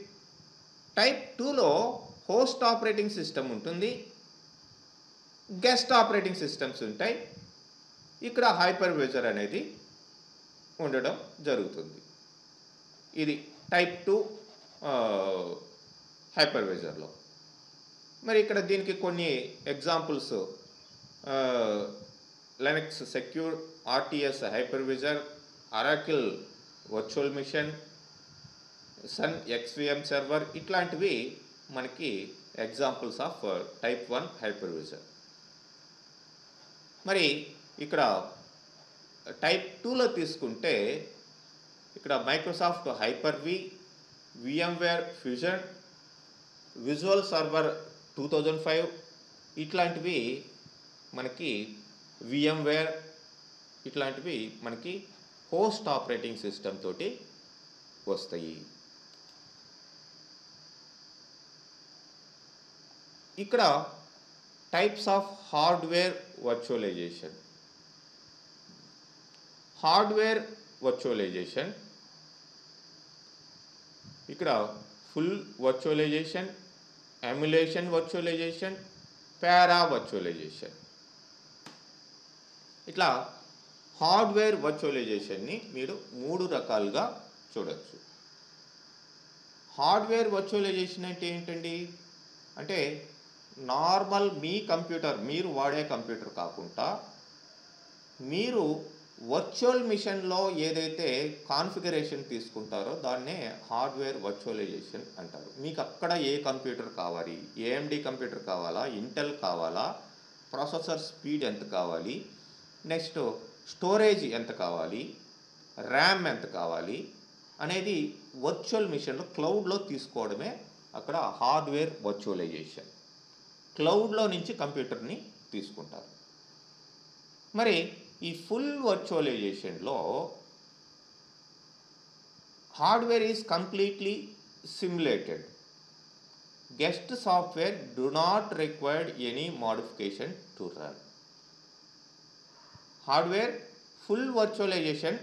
టైప్ 2లో హోస్ట్ ఆపరేటింగ్ సిస్టమ్ ఉంటుంది, గెస్ట్ ఆపరేటింగ్ సిస్టమ్స్ ఉంటాయి. ఇక్కడ హైపర్ విజర్ అనేది ఉండడం జరుగుతుంది. ఇది టైప్ 2 హైపర్ విజర్లో. మరి ఇక్కడ దీనికి కొన్ని examples Linux secure, RTS hypervisor, Oracle virtual machine, Sun XVM server ఇట్లాంటివి మనకి examples of type 1 hypervisor. మరి ఇక్కడ టైప్ 2లో తీసుకుంటే ఇక్కడ Microsoft Hyper V, VMware fusion, visual server 2005 ఇట్లాంటివి మనకి VMware ఇట్లాంటివి మనకి హోస్ట్ ఆపరేటింగ్ సిస్టమ్ తోటి వస్తాయి. ఇక్కడ types of hardware virtualization. Hardware virtualization ఇక్కడ full virtualization, emulation virtualization, para virtualization. ఇట్లా హార్డ్వేర్ వర్చువలైజేషన్ని మీరు 3 రకాలుగా చూడొచ్చు. హార్డ్వేర్ వర్చువలైజేషన్ అంటే ఏంటండి? అంటే నార్మల్ మీ కంప్యూటర్, మీరు వాడే కంప్యూటర్ కాకుండా మీరు వర్చువల్ మిషన్లో ఏదైతే కాన్ఫిగరేషన్ తీసుకుంటారో దాన్నే హార్డ్వేర్ వర్చువలైజేషన్ అంటారు. మీకు అక్కడ ఏ కంప్యూటర్ కావాలి, ఏఎండి కంప్యూటర్ కావాలా, ఇంటెల్ కావాలా, ప్రాసెసర్ స్పీడ్ ఎంత కావాలి, నెక్స్ట్ స్టోరేజ్ ఎంత కావాలి, ర్యామ్ ఎంత కావాలి అనేది వర్చువల్ మిషన్లో క్లౌడ్లో తీసుకోవడమే అక్కడ హార్డ్వేర్ వర్చువలైజేషన్. క్లౌడ్లో నుంచి కంప్యూటర్ని తీసుకుంటారు. మరి ఈ ఫుల్ వర్చువలైజేషన్లో hardware is completely simulated. Guest software do not required any modification to run. Hardware full virtualization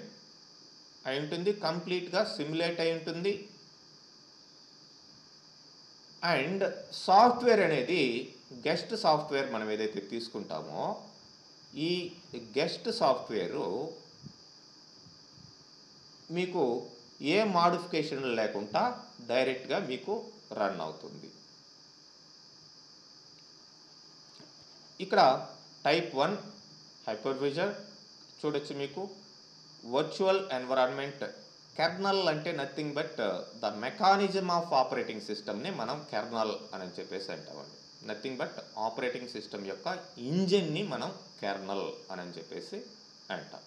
అయి ఉంటుంది, కంప్లీట్గా సిమ్యులేట్ అయి ఉంటుంది. అండ్ సాఫ్ట్వేర్ అనేది గెస్ట్ సాఫ్ట్వేర్ మనం ఏదైతే తీసుకుంటామో ఈ గెస్ట్ సాఫ్ట్వేరు మీకు ఏ మాడిఫికేషన్ లేకుండా డైరెక్ట్గా మీకు రన్ అవుతుంది. ఇక్కడ టైప్ 1 హైపర్విజర్ చూడొచ్చు. మీకు వర్చువల్ ఎన్విరాన్మెంట్ కెర్నల్ అంటే nothing but the mechanism of operating సిస్టమ్ని మనం కెర్నల్ అని చెప్పేసి అంటామండి. నథింగ్ బట్ ఆపరేటింగ్ సిస్టమ్ యొక్క ఇంజిన్ని మనం కెర్నల్ అని చెప్పేసి అంటాం.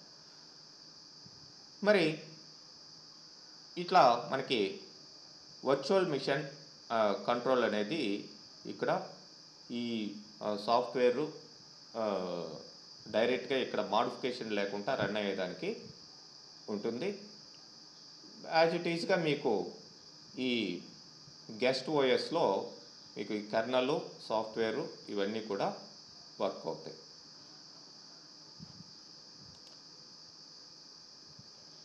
మరి ఇట్లా మనకి వర్చువల్ మిషన్ కంట్రోల్ అనేది ఇక్కడ ఈ సాఫ్ట్వేరు డైరెక్ట్గా ఇక్కడ మాడిఫికేషన్ లేకుండా రన్ అయ్యేదానికి ఉంటుంది. యాజ్ ఇట్ ఈజ్గా మీకు ఈ గెస్ట్ ఓఎస్లో మీకు ఈ కెర్నల్ సాఫ్ట్వేరు ఇవన్నీ కూడా వర్క్ అవుతాయి.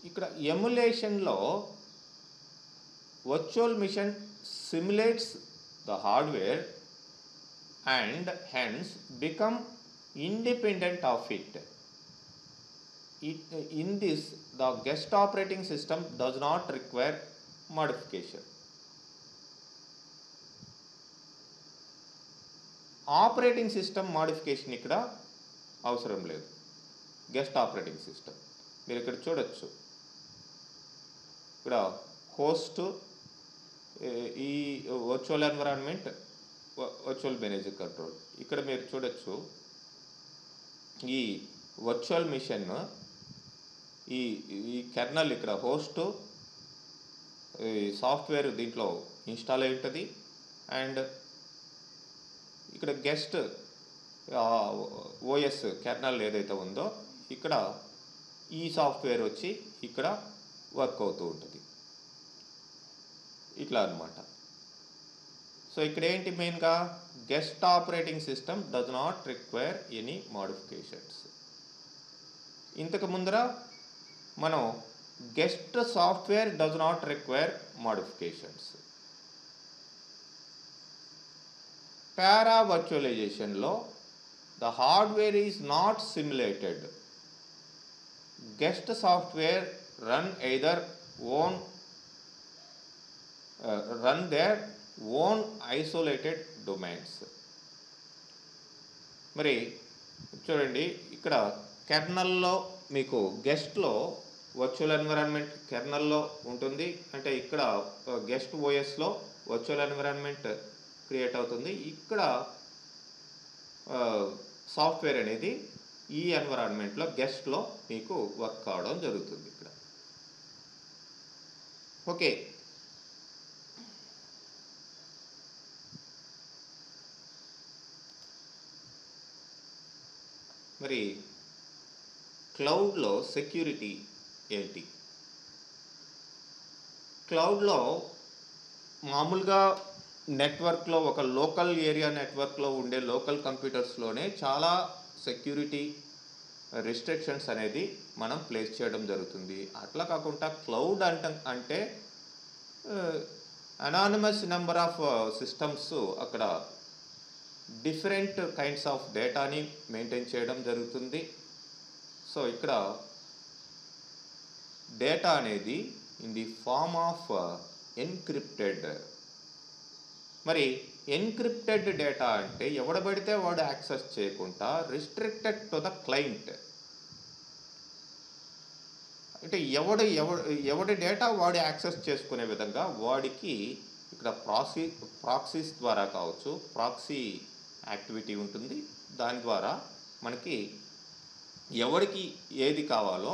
ఇక్కడ ఎమ్యులేషన్లో virtual machine simulates the hardware and hence become independent of it. In this, the guest operating system does not require modification. Operating system modification ఇక్కడ అవసరం లేదు. గెస్ట్ ఆపరేటింగ్ సిస్టమ్ మీరు ఇక్కడ చూడొచ్చు. ఇక్కడ హోస్ట్, ఈ virtual environment, virtual manager control. ఇక్కడ మీరు చూడొచ్చు ఈ వర్చువల్ మిషన్ ఈ కెర్నల్ ఇక్కడ హోస్ట్ సాఫ్ట్వేర్ దీంట్లో ఇన్స్టాల్ అయి ఉంటుంది. అండ్ ఇక్కడ గెస్ట్ ఓఎస్ కెర్నల్ ఏదైతే ఉందో ఇక్కడ ఈ సాఫ్ట్వేర్ వచ్చి ఇక్కడ వర్క్ అవుతూ ఉంటుంది. ఇట్లా అన్నమాట. సో ఇక్కడ ఏంటి మెయిన్గా guest operating system does not require any modifications. ఇంతకు ముందర మనం guest software does not require modifications. పారా వర్చువలైజేషన్లో the hardware is not simulated. Guest software run their own isolated domains. మరి చూడండి ఇక్కడ కెర్నల్లో మీకు గెస్ట్లో వర్చువల్ ఎన్విరాన్మెంట్ కెర్నల్లో ఉంటుంది. అంటే ఇక్కడ గెస్ట్ ఓఎస్లో వర్చువల్ ఎన్విరాన్మెంట్ క్రియేట్ అవుతుంది. ఇక్కడ సాఫ్ట్వేర్ అనేది ఈ ఎన్విరాన్మెంట్లో గెస్ట్లో మీకు వర్క్ కావడం జరుగుతుంది ఇక్కడ. ఓకే, మరి క్లౌడ్లో సెక్యూరిటీ ఏంటి? క్లౌడ్లో మామూలుగా నెట్వర్క్లో ఒక లోకల్ ఏరియా నెట్వర్క్లో ఉండే లోకల్ కంప్యూటర్స్లోనే చాలా సెక్యూరిటీ రిస్ట్రిక్షన్స్ అనేది మనం ప్లేస్ చేయడం జరుగుతుంది. అట్లా కాకుండా క్లౌడ్ అంటే అనానిమస్ నెంబర్ ఆఫ్ సిస్టమ్స్ అక్కడ డిఫరెంట్ కైండ్స్ ఆఫ్ డేటాని మెయింటైన్ చేయడం జరుగుతుంది. సో ఇక్కడ డేటా అనేది in the form of encrypted. మరి ఎన్క్రిప్టెడ్ డేటా అంటే ఎవడబడితే వాడు యాక్సెస్ చేయకుండా రిస్ట్రిక్టెడ్ టు ద క్లయింట్. అంటే ఎవడి డేటా వాడు యాక్సెస్ చేసుకునే విధంగా వాడికి ఇక్కడ ప్రాక్సీస్ ద్వారా కావచ్చు, ప్రాక్సీ యాక్టివిటీ ఉంటుంది. దాని ద్వారా మనకి ఎవరికి ఏది కావాలో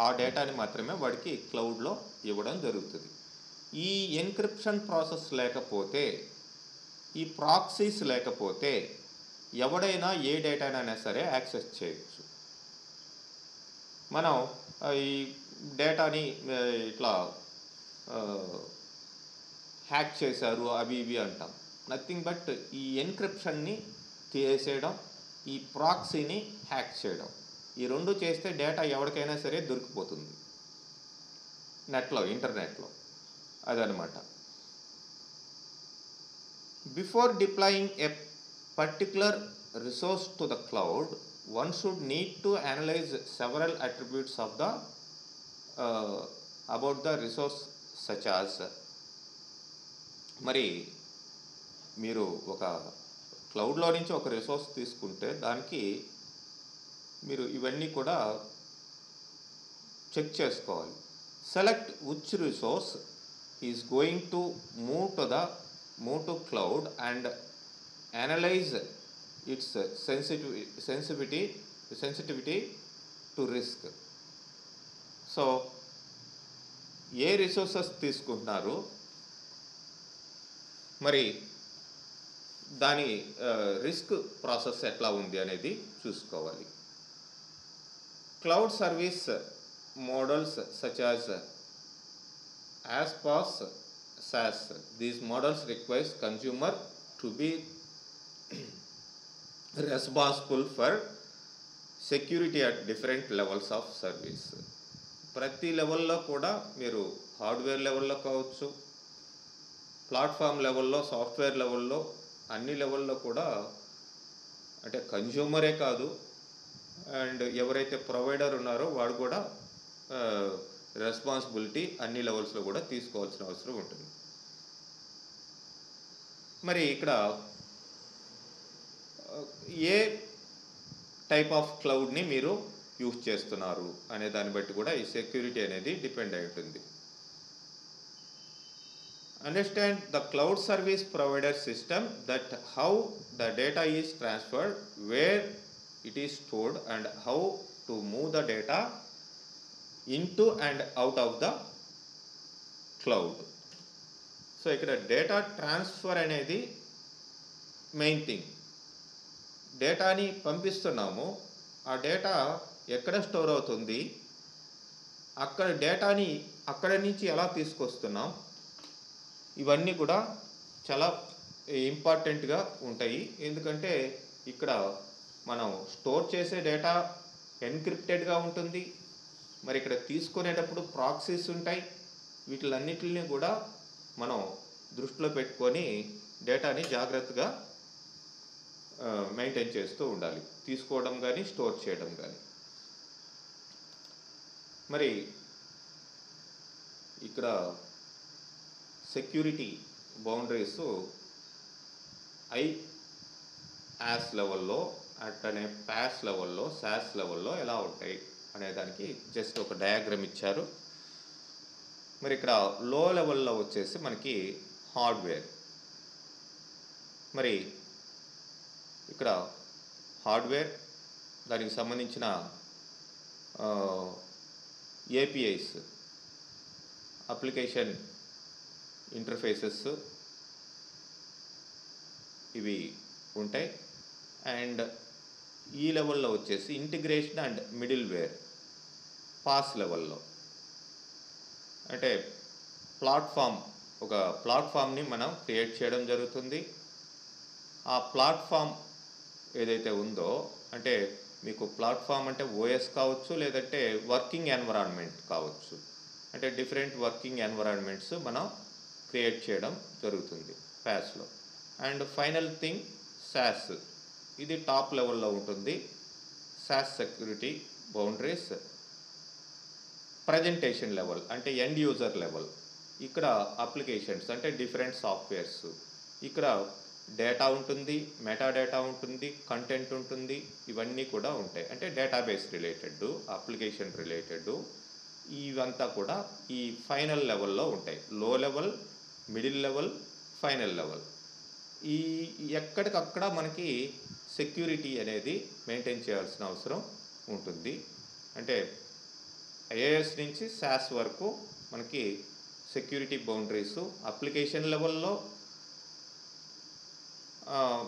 ఆ డేటాని మాత్రమే వాడికి క్లౌడ్లో ఇవ్వడం జరుగుతుంది. ఈ ఎన్క్రిప్షన్ ప్రాసెస్ లేకపోతే, ఈ ప్రాక్సీస్ లేకపోతే ఎవడైనా ఏ డేటానైనా సరే యాక్సెస్ చేయొచ్చు. మనం ఈ డేటాని ఇట్లా హ్యాక్ చేశారు అవి ఇవి అంటాం. నథింగ్ బట్ ఈ ఎన్క్రిప్షన్ని తీసేయడం, ఈ ప్రాక్సీని హ్యాక్ చేయడం, ఈ రెండు చేస్తే డేటా ఎవరికైనా సరే దొరికిపోతుంది నెట్లో, ఇంటర్నెట్లో. అదనమాట. Before deploying a particular resource to the cloud, one should need to analyze several attributes of the about the resource such as. మరి మీరు ఒక క్లౌడ్లో నుంచి ఒక రిసోర్స్ తీసుకుంటే దానికి మీరు ఇవన్నీ కూడా చెక్ చేసుకోవాలి. Select which resource is going to move to cloud and analyse it's sensitivity to risk. So A resources తీసుకుంటున్నారు, మరి దాని రిస్క్ ప్రాసెస్ ఎట్లా ఉంది అనేది చూసుకోవాలి. Cloud service models such as PaaS, SaaS. These models requires consumer to be responsible for security at different levels of service. ప్రతి లెవెల్లో కూడా మీరు హార్డ్వేర్ లెవెల్లో కావచ్చు, ప్లాట్ఫామ్ లెవెల్లో, సాఫ్ట్వేర్ లెవెల్లో, అన్ని లెవెల్లో కూడా, అంటే కన్జ్యూమరే కాదు అండ్ ఎవరైతే ప్రొవైడర్ ఉన్నారో వాడు కూడా రెస్పాన్సిబిలిటీ అన్ని లెవెల్స్లో కూడా తీసుకోవాల్సిన అవసరం ఉంటుంది. మరి ఇక్కడ ఏ టైప్ ఆఫ్ క్లౌడ్ని మీరు యూజ్ చేస్తున్నారు అనే దాన్ని బట్టి కూడా ఈ సెక్యూరిటీ అనేది డిపెండ్ అయి ఉంటుంది. Understand the cloud service provider system, that how the data is transferred, where it is stored and how to move the data into and out of the cloud. So ఇక్కడ data transfer అనేది main thing. డేటాని పంపిస్తున్నాము, ఆ data ఎక్కడ store అవుతుంది, అక్కడ డేటాని అక్కడి నుంచి ఎలా తీసుకొస్తున్నాం, ఇవన్నీ కూడా చాలా ఇంపార్టెంట్గా ఉంటాయి. ఎందుకంటే ఇక్కడ మనం స్టోర్ చేసే డేటా ఎన్క్రిప్టెడ్గా ఉంటుంది, మరి ఇక్కడ తీసుకునేటప్పుడు ప్రాక్సీస్ ఉంటాయి. వీటిలన్నిటిని కూడా మనం దృష్టిలో పెట్టుకొని డేటాని జాగ్రత్తగా మెయింటైన్ చేస్తూ ఉండాలి, తీసుకోవడం కానీ స్టోర్ చేయడం కానీ. మరి ఇక్కడ సెక్యూరిటీ బౌండరీస్ IaaS లెవెల్లో, అట్లనే PaaS లెవెల్లో, SaaS లెవెల్లో ఎలా ఉంటాయి అనే దానికి జస్ట్ ఒక డయాగ్రామ్ ఇచ్చారు. మరి ఇక్కడ లో లెవెల్లో వచ్చేసి మనకి హార్డ్వేర్. మరి ఇక్కడ హార్డ్వేర్, దానికి సంబంధించిన APIs, అప్లికేషన్ ఇంటర్ఫేసెస్ ఇవి ఉంటాయి. అండ్ ఈ లెవెల్లో వచ్చేసి integration and middleware, PaaS లెవెల్లో. అంటే ఒక ప్లాట్ఫామ్ని మనం క్రియేట్ చేయడం జరుగుతుంది. ఆ ప్లాట్ఫామ్ ఏదైతే ఉందో, అంటే మీకు ప్లాట్ఫామ్ అంటే OS కావచ్చు, లేదంటే వర్కింగ్ ఎన్విరాన్మెంట్ కావచ్చు, అంటే డిఫరెంట్ వర్కింగ్ ఎన్విరాన్మెంట్స్ మనం క్రియేట్ చేయడం జరుగుతుంది PaaSలో. అండ్ ఫైనల్ థింగ్ సాస్ ఇది టాప్ లెవెల్లో ఉంటుంది. Sauce security boundaries. Presentation level అంటే ఎండ్ యూజర్ లెవెల్. ఇక్కడ అప్లికేషన్స్ అంటే డిఫరెంట్ సాఫ్ట్వేర్స్. ఇక్కడ డేటా ఉంటుంది, మెటా డేటా ఉంటుంది, కంటెంట్ ఉంటుంది, ఇవన్నీ కూడా ఉంటాయి. అంటే డేటాబేస్ రిలేటెడ్, అప్లికేషన్ రిలేటెడ్, ఇవంతా కూడా ఈ ఫైనల్ లెవెల్లో ఉంటాయి. లో level, middle level, final level. ఈ ఎక్కడికక్కడ మనకి సెక్యూరిటీ అనేది మెయింటైన్ చేయాల్సిన అవసరం ఉంటుంది. అంటే ఐఏఎస్ నుంచి సాస్ వరకు మనకి సెక్యూరిటీ బౌండరీస్ అప్లికేషన్ లెవెల్లో,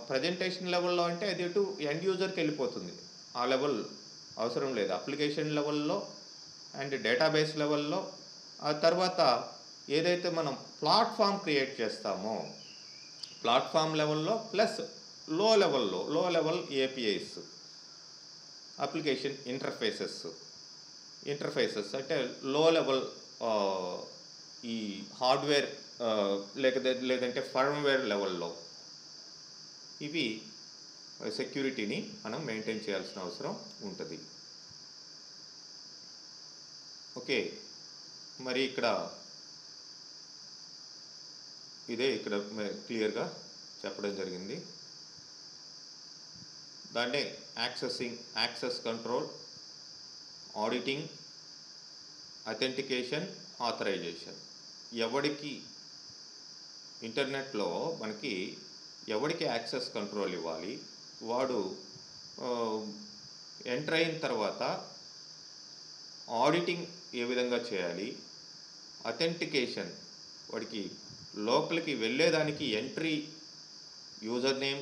ప్రజెంటేషన్ లెవెల్లో అంటే అది ఇటు ఎండ్ యూజర్కి వెళ్ళిపోతుంది, ఆ లెవెల్ అవసరం లేదు. అప్లికేషన్ లెవెల్లో అండ్ డేటాబేస్ లెవెల్లో, ఆ తర్వాత ఏదైతే మనం ప్లాట్ఫామ్ క్రియేట్ చేస్తామో ప్లాట్ఫామ్ లెవెల్లో ప్లస్ లో లెవెల్ ఏపీఐస్, అప్లికేషన్ ఇంటర్ఫేసెస్ అంటే లో లెవెల్ ఈ హార్డ్వేర్ లేదంటే ఫర్మ్వేర్ లెవెల్లో ఇవి సెక్యూరిటీని మనం మెయింటైన్ చేయాల్సిన అవసరం ఉంటుంది. ఓకే, మరి ఇక్కడ క్లియర్గా చెప్పడం జరిగింది. దాన్నే access control, auditing, authentication, authorization. ఎవడికి ఇంటర్నెట్లో మనకి ఎవడికి యాక్సెస్ కంట్రోల్ ఇవ్వాలి, వాడు ఎంటర్ అయిన తర్వాత ఆడిటింగ్ ఏ విధంగా చేయాలి, అథెంటికేషన్ వాడికి లోపలికి వెళ్ళేదానికి ఎంట్రీ యూజర్ నేమ్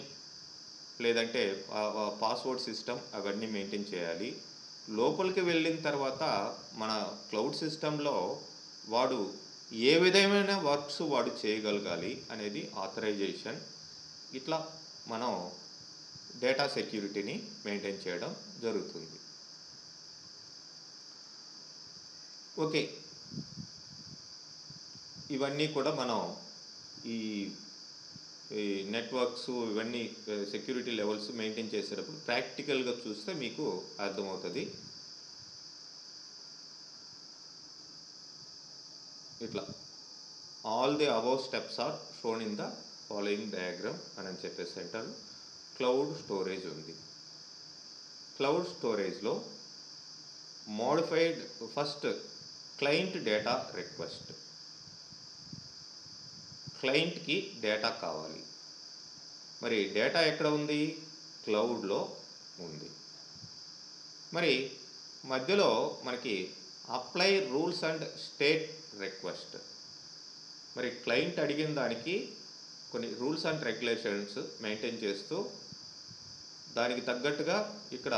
లేదంటే పాస్వర్డ్ సిస్టమ్ అవన్నీ మెయింటైన్ చేయాలి. లోపలికి వెళ్ళిన తర్వాత మన క్లౌడ్ సిస్టంలో వాడు ఏ విధమైన వర్క్స్ వాడు చేయగలగాలి అనేది ఆథరైజేషన్. ఇట్లా మనం డేటా సెక్యూరిటీని మెయింటైన్ చేయడం జరుగుతుంది. ఓకే, ఇవన్నీ కూడా మనం ఈ నెట్వర్క్స్ ఇవన్నీ సెక్యూరిటీ లెవెల్స్ మెయింటైన్ చేసేటప్పుడు ప్రాక్టికల్గా చూస్తే మీకు అర్థమవుతుంది. ఇట్లా all the above steps are shown in the following diagram అని చెప్పేసి అంటారు. క్లౌడ్ స్టోరేజ్ ఉంది. క్లౌడ్ స్టోరేజ్లో modified first client data request. క్లయింట్కి డేటా కావాలి. మరి డేటా ఎక్కడ ఉంది? క్లౌడ్లో ఉంది. మరి మధ్యలో మనకి apply rules and state request. మరి క్లయింట్ అడిగిన దానికి కొన్ని రూల్స్ అండ్ రెగ్యులేషన్స్ మెయింటైన్ చేస్తూ దానికి తగ్గట్టుగా ఇక్కడ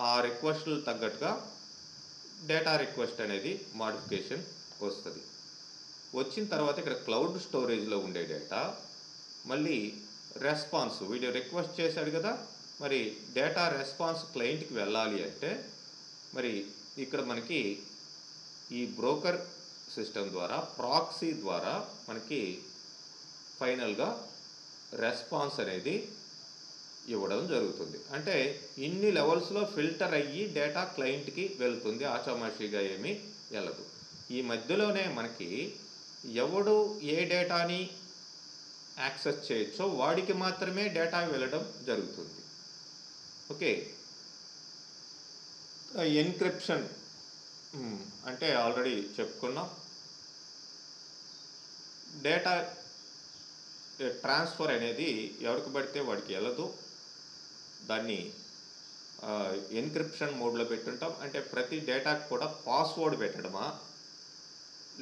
ఆ రిక్వెస్ట్లు తగ్గట్టుగా డేటా రిక్వెస్ట్ అనేది మాడిఫికేషన్ వస్తుంది. వచ్చిన తర్వాత ఇక్కడ క్లౌడ్ స్టోరేజ్లో ఉండే డేటా మళ్ళీ రెస్పాన్స్, వీడియో రిక్వెస్ట్ చేశాడు కదా, మరి డేటా రెస్పాన్స్ క్లయింట్కి వెళ్ళాలి అంటే మరి ఇక్కడ మనకి ఈ బ్రోకర్ సిస్టమ్ ద్వారా ప్రాక్సీ ద్వారా మనకి ఫైనల్గా రెస్పాన్స్ అనేది ఇవ్వడం జరుగుతుంది. అంటే ఇన్ని లెవెల్స్లో ఫిల్టర్ అయ్యి డేటా క్లయింట్కి వెళ్తుంది, ఆచామాషిగా ఏమీ వెళ్ళదు. ఈ మధ్యలోనే మనకి ఎవడు ఏ డేటాని యాక్సెస్ చేయొచ్చో వాడికి మాత్రమే డేటా వెళ్ళడం జరుగుతుంది. ఓకే, ఎన్క్రిప్షన్ అంటే ఆల్రెడీ చెప్పుకున్నాం. డేటా ట్రాన్స్ఫర్ అనేది ఎవరికి పడితే వాడికి వెళ్ళదు. దాన్ని ఎన్క్రిప్షన్ మోడ్లో పెట్టుంటాం. అంటే ప్రతి డేటాకు కూడా పాస్వర్డ్ పెట్టడమా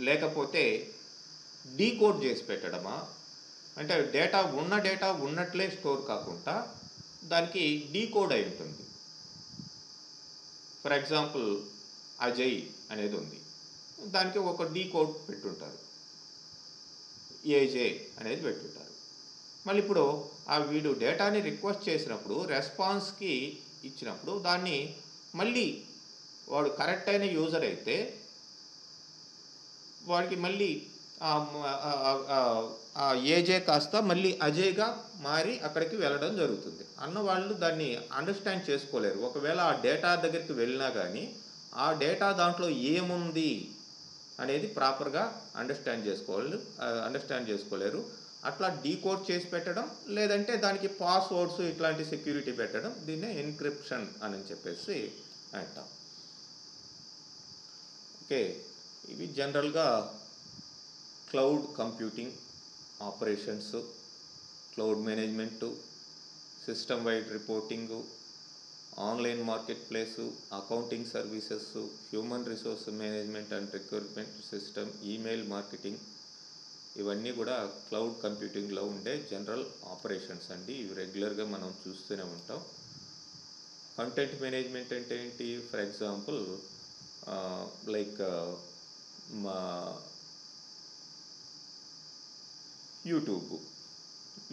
లేకపోతే డీకోడ్ చేసి పెట్టడమా, అంటే డేటా ఉన్నట్లే స్టోర్ కాకుండా దానికి డీకోడ్ అయి ఉంటుంది. ఫర్ ఎగ్జాంపుల్ అజయ్ అనేది ఉంది, దానికి ఒక డీకోడ్ పెట్టుంటారు, ఏజే అనేది పెట్టుంటారు. మళ్ళీ ఇప్పుడు ఆ వీడు డేటాని రిక్వెస్ట్ చేసినప్పుడు రెస్పాన్స్కి ఇచ్చినప్పుడు దాన్ని మళ్ళీ వాడు కరెక్ట్ అయిన యూజర్ అయితే వాడికి మళ్ళీ ఆ ఏజే కాస్త మళ్ళీ అజయ్గా మారి అక్కడికి వెళ్ళడం జరుగుతుంది. అన్నవాళ్ళు దాన్ని అండర్స్టాండ్ చేసుకోలేరు. ఒకవేళ ఆ డేటా దగ్గరికి వెళ్ళినా కానీ ఆ డేటా దాంట్లో ఏముంది అనేది ప్రాపర్గా అండర్స్టాండ్ చేసుకోలేరు. అట్లా డీకోడ్ చేసి పెట్టడం, లేదంటే దానికి పాస్వర్డ్స్ ఇట్లాంటి సెక్యూరిటీ పెట్టడం, దీన్నే ఎన్క్రిప్షన్ అని చెప్పేసి అంటాం. ఓకే, ఇవి జనరల్గా cloud computing operations, cloud management, system wide reporting, online market place, accounting services, human resource management and recruitment system, email marketing, ఇవన్నీ కూడా క్లౌడ్ కంప్యూటింగ్లో ఉండే జనరల్ ఆపరేషన్స్ అండి. ఇవి రెగ్యులర్గా మనం చూస్తూనే ఉంటాం. కంటెంట్ మేనేజ్మెంట్ అంటే ఏంటి? ఫర్ ఎగ్జాంపుల్ లైక్ మా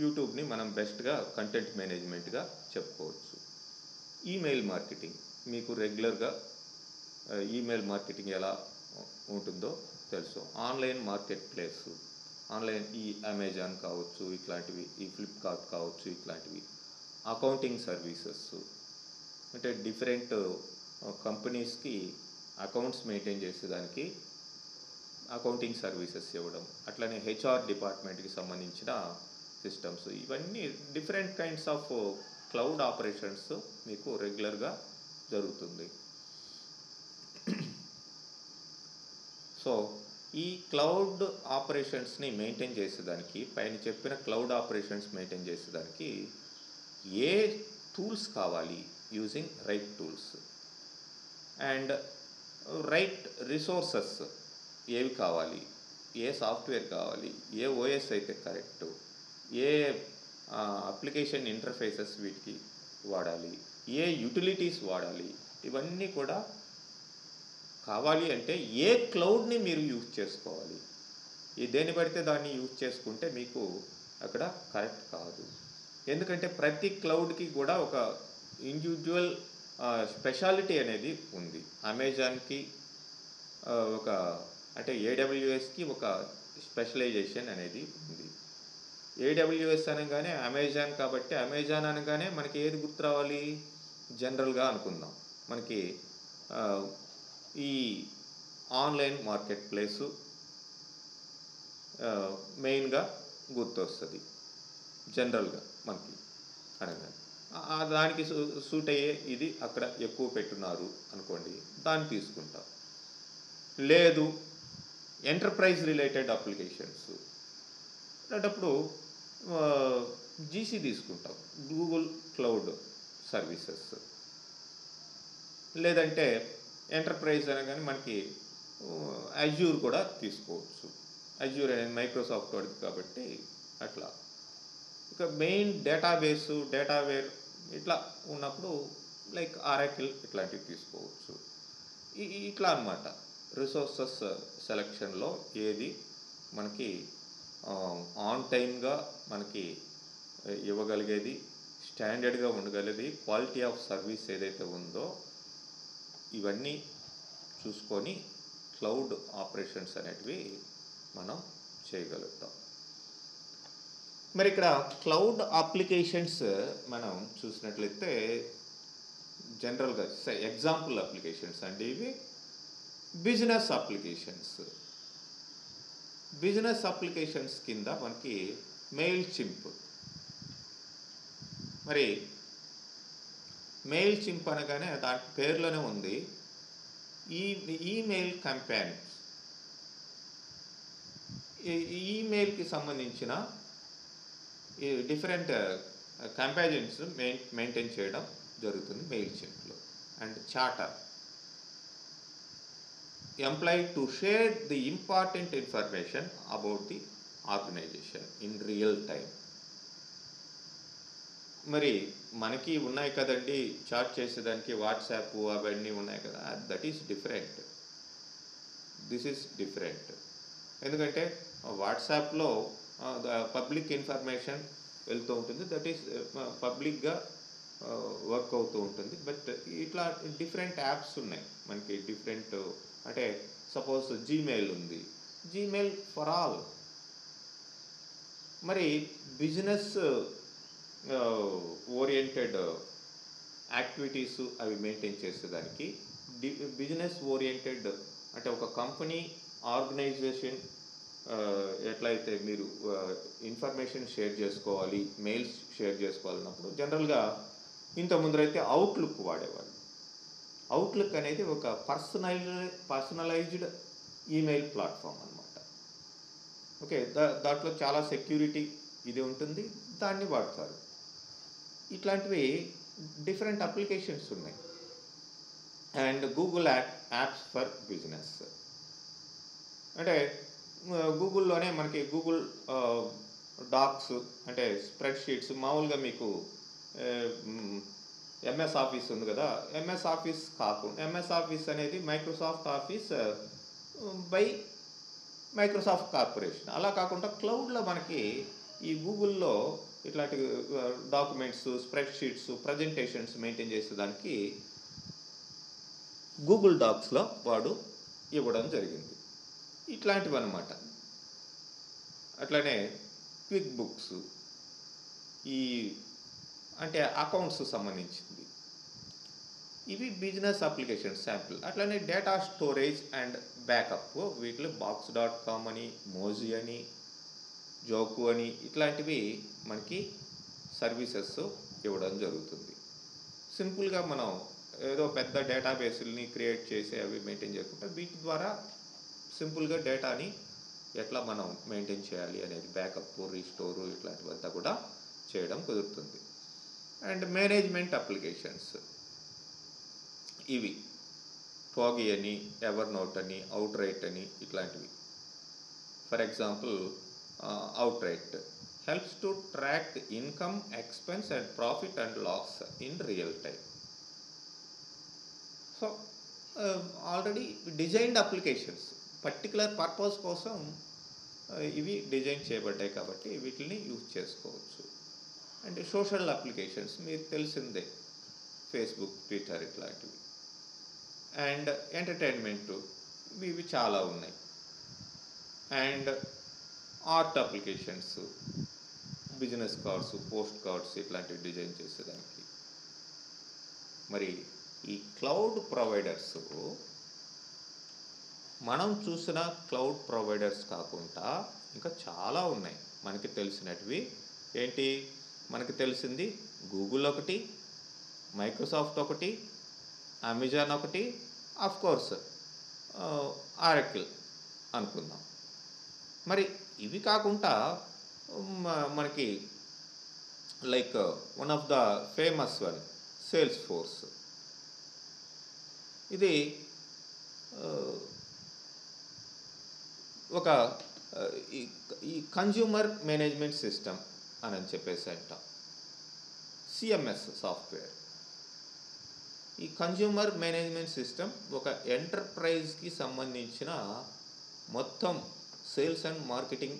యూట్యూబ్ని మనం బెస్ట్గా కంటెంట్ మేనేజ్మెంట్గా చెప్పుకోవచ్చు. ఈమెయిల్ మార్కెటింగ్, మీకు రెగ్యులర్గా ఈమెయిల్ మార్కెటింగ్ ఎలా ఉంటుందో తెలుసు. ఆన్లైన్ మార్కెట్ ప్లేస్, ఆన్లైన్ ఈ అమెజాన్ కావచ్చు, ఇట్లాంటివి, ఈ ఫ్లిప్కార్ట్ కావచ్చు, ఇట్లాంటివి. అకౌంటింగ్ సర్వీసెస్ అంటే డిఫరెంట్ కంపెనీస్కి అకౌంట్స్ మెయింటైన్ చేసేదానికి అకౌంటింగ్ సర్వీసెస్ ఇవ్వడం. అట్లనే హెచ్ఆర్ డిపార్ట్మెంట్కి సంబంధించిన సిస్టమ్స్, ఇవన్నీ different kinds of cloud operations మీకు రెగ్యులర్గా జరుగుతుంది. సో ఈ క్లౌడ్ ఆపరేషన్స్ని మెయింటైన్ చేసేదానికి, పైన చెప్పిన క్లౌడ్ ఆపరేషన్స్ మెయింటైన్ చేసేదానికి ఏ టూల్స్ కావాలి, using right tools and right resources ఏవి కావాలి, ఏ సాఫ్ట్వేర్ కావాలి, ఏ ఓఎస్ అయితే కరెక్టు, ఏ అప్లికేషన్ ఇంటర్ఫేసెస్ వీటికి వాడాలి, ఏ యూటిలిటీస్ వాడాలి, ఇవన్నీ కూడా కావాలి. అంటే ఏ క్లౌడ్ని మీరు యూజ్ చేసుకోవాలి. దేన్ని పడితే దాన్ని యూజ్ చేసుకుంటే మీకు అక్కడ కరెక్ట్ కాదు. ఎందుకంటే ప్రతి క్లౌడ్కి కూడా ఒక ఇండివిజువల్ స్పెషాలిటీ అనేది ఉంది. అమెజాన్కి ఒక అంటే ఏడబ్ల్యూఎస్కి ఒక స్పెషలైజేషన్ అనేది ఉంది. ఏడబ్ల్యూఎస్ అనగానే అమెజాన్ కాబట్టి అమెజాన్ అనగానే మనకి ఏది గుర్తు రావాలి? జనరల్గా అనుకుందాం, మనకి ఈ ఆన్లైన్ మార్కెట్ ప్లేసు మెయిన్గా గుర్తొస్తుంది జనరల్గా మనకి అనగానే. దానికి సూట్ అయ్యే ఇది అక్కడ ఎక్కువ పెట్టున్నారు అనుకోండి, దాన్ని తీసుకుంటాం. లేదు ఎంటర్ప్రైజ్ రిలేటెడ్ అప్లికేషన్స్ అనేటప్పుడు జీసీ తీసుకుంటాం, గూగుల్ క్లౌడ్ సర్వీసెస్. లేదంటే ఎంటర్ప్రైజ్ అనగానే మనకి అజ్యూర్ కూడా తీసుకోవచ్చు. అజ్యూర్ అనేది మైక్రోసాఫ్ట్ వాడిది కాబట్టి అట్లా. ఇక మెయిన్ డేటాబేసు, డేటావేర్ ఇట్లా ఉన్నప్పుడు లైక్ ఆరాకిల్ ఇట్లాంటివి తీసుకోవచ్చు. ఇట్లా అన్నమాట. రిసోర్సెస్ సెలక్షన్లో ఏది మనకి ఆన్ టైమ్గా మనకి ఇవ్వగలిగేది, స్టాండర్డ్గా ఉండగలిగేది, క్వాలిటీ ఆఫ్ సర్వీస్ ఏదైతే ఉందో ఇవన్నీ చూసుకొని క్లౌడ్ ఆపరేషన్స్ అనేటివి మనం చేయగలుగుతాం. మరి ఇక్కడ క్లౌడ్ అప్లికేషన్స్ మనం చూసినట్లయితే జనరల్గా ఎగ్జాంపుల్ అప్లికేషన్స్ అండి ఇవి. Business applications. బిజినెస్ అప్లికేషన్స్ కింద మనకి మెయిల్ చింప్. మరి మెయిల్ చింప్ అనగానే దాని పేరులోనే ఉంది, ఈమెయిల్ కంపానియన్స్. ఈమెయిల్కి సంబంధించిన డిఫరెంట్ కంపానియన్స్ మెయింటైన్ చేయడం జరుగుతుంది మెయిల్ చింప్లో. And charter, employed to share the important information about the organization in real time. మరి మనకి ఉన్నాయి కదండి చాట్ చేసేదానికి వాట్సాప్ అవన్నీ ఉన్నాయి కదా, that is different. This is different. ఎందుకంటే వాట్సాప్లో పబ్లిక్ ఇన్ఫర్మేషన్ వెళ్తూ ఉంటుంది, దట్ ఈస్ పబ్లిక్గా వర్క్ అవుతూ ఉంటుంది. బట్ ఇట్లా డిఫరెంట్ యాప్స్ ఉన్నాయి మనకి, డిఫరెంట్. అంటే సపోజ్ జీమెయిల్ ఉంది, జీమెయిల్ ఫర్ ఆల్. మరి బిజినెస్ ఓరియంటెడ్ యాక్టివిటీస్ అవి మెయింటైన్ చేసేదానికి బిజినెస్ ఓరియంటెడ్ అంటే ఒక కంపెనీ ఆర్గనైజేషన్ ఎట్లయితే మీరు ఇన్ఫర్మేషన్ షేర్ చేసుకోవాలి, మెయిల్స్ షేర్ చేసుకోవాలన్నప్పుడు జనరల్గా ఇంత ముందరైతే అవుట్లుక్ వాడేవాళ్ళు. అవుట్లుక్ అనేది ఒక పర్సనలైజ్డ్ ఈమెయిల్ ప్లాట్ఫామ్ అనమాట. ఓకే, దాంట్లో చాలా సెక్యూరిటీ ఇది ఉంటుంది, దాన్ని వాడతారు. ఇట్లాంటివి డిఫరెంట్ అప్లికేషన్స్ ఉన్నాయి. And Google apps for business అంటే గూగుల్లోనే మనకి గూగుల్ డాక్స్ అంటే స్ప్రెడ్ షీట్స్ మామూలుగా మీకు ఎంఎస్ ఆఫీస్ ఉంది కదా, ఎంఎస్ ఆఫీస్ కాకుండా ఎంఎస్ ఆఫీస్ అనేది Microsoft office by Microsoft corporation. అలా కాకుండా క్లౌడ్లో మనకి ఈ గూగుల్లో ఇట్లాంటి documents, spread sheets, presentations maintain చేసేదానికి గూగుల్ డాక్స్లో వాడు ఇవ్వడం జరిగింది. ఇట్లాంటివి అన్నమాట. అట్లనే క్విక్ బుక్స్, ఈ అంటే అకౌంట్స్ సంబంధించింది, ఇవి బిజినెస్ అప్లికేషన్స్ శాంపుల్. అట్లనే డేటా స్టోరేజ్ అండ్ బ్యాకప్, వీటిలో box.com అని, మోజీ అని, జోకు అని ఇట్లాంటివి మనకి సర్వీసెస్ ఇవ్వడం జరుగుతుంది. సింపుల్గా మనం ఏదో పెద్ద డేటాబేస్ని క్రియేట్ చేసి అవి మెయింటైన్ చేయకుండా వీటి ద్వారా సింపుల్గా డేటాని ఎట్లా మనం మెయింటైన్ చేయాలి అనేది బ్యాకప్, రీస్టోరు ఇట్లాంటివంతా కూడా చేయడం కుదురుతుంది. అండ్ మేనేజ్మెంట్ అప్లికేషన్స్ ఇవి ఫాగీ అని, ఎవర్ నోట్ అని, అవుట్ రైట్ అని ఇట్లాంటివి. For example Outright helps to track income, expense and profit and loss in real time. So already designed applications particular purpose కోసం ఇవి డిజైన్ చేయబడ్డాయి కాబట్టి వీటిని యూజ్ చేసుకోవచ్చు. అంటే సోషల్ అప్లికేషన్స్ మీకు తెలిసిందే, ఫేస్బుక్, ట్విట్టర్ ఇట్లాంటివి. అండ్ ఎంటర్టైన్మెంటు ఇవి చాలా ఉన్నాయి. And art applications, business cards, post cards ఇట్లాంటివి డిజైన్ చేసేదానికి. మరి ఈ క్లౌడ్ ప్రొవైడర్స్ మనం చూసిన క్లౌడ్ ప్రొవైడర్స్ కాకుండా ఇంకా చాలా ఉన్నాయి మనకి తెలిసినటివి. ఏంటి మనకి తెలిసింది? గూగుల్ ఒకటి, మైక్రోసాఫ్ట్ ఒకటి, అమెజాన్ ఒకటి, కోర్స్ ఆరకిల్ అనుకుందాం. మరి ఇవి కాకుండా మనకి like one of the famous one sales force. ఇది ఒక ఈ కన్జ్యూమర్ మేనేజ్మెంట్ సిస్టమ్ అని చెప్పేసి అంటాం, సిఎంఎస్ సాఫ్ట్వేర్. ఈ కన్జ్యూమర్ మేనేజ్మెంట్ సిస్టమ్ ఒక ఎంటర్ప్రైజ్కి సంబంధించిన మొత్తం సేల్స్ అండ్ మార్కెటింగ్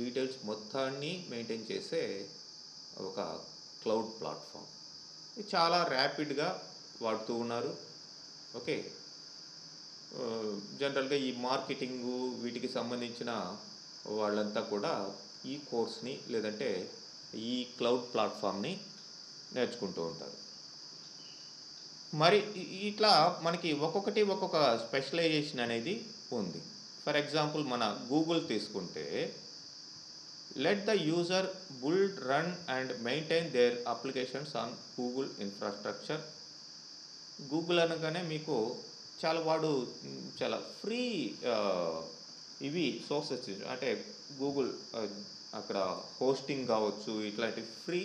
డీటెయిల్స్ మొత్తాన్ని మెయింటైన్ చేసే ఒక క్లౌడ్ ప్లాట్ఫామ్. ఇది చాలా ర్యాపిడ్గా వాడుతూ ఉన్నారు. ఓకే, జనరల్గా ఈ మార్కెటింగు వీటికి సంబంధించిన వాళ్ళంతా కూడా ఈ కోర్స్ని లేదంటే ఈ క్లౌడ్ ప్లాట్ఫామ్ని నేర్చుకుంటూ ఉంటారు. మరి ఇట్లా మనకి ఒక్కొక్కటి ఒక్కొక్క స్పెషలైజేషన్ అనేది ఉంది. ఫర్ ఎగ్జాంపుల్ మన గూగుల్ తీసుకుంటే, let the user build, run and maintain their applications on Google infrastructure. Google అనగానే మీకు వాడు చాలా ఫ్రీ ఇవి సోర్సెస్, అంటే గూగుల్ అక్కడ హోస్టింగ్ కావచ్చు, ఇట్లాంటి ఫ్రీ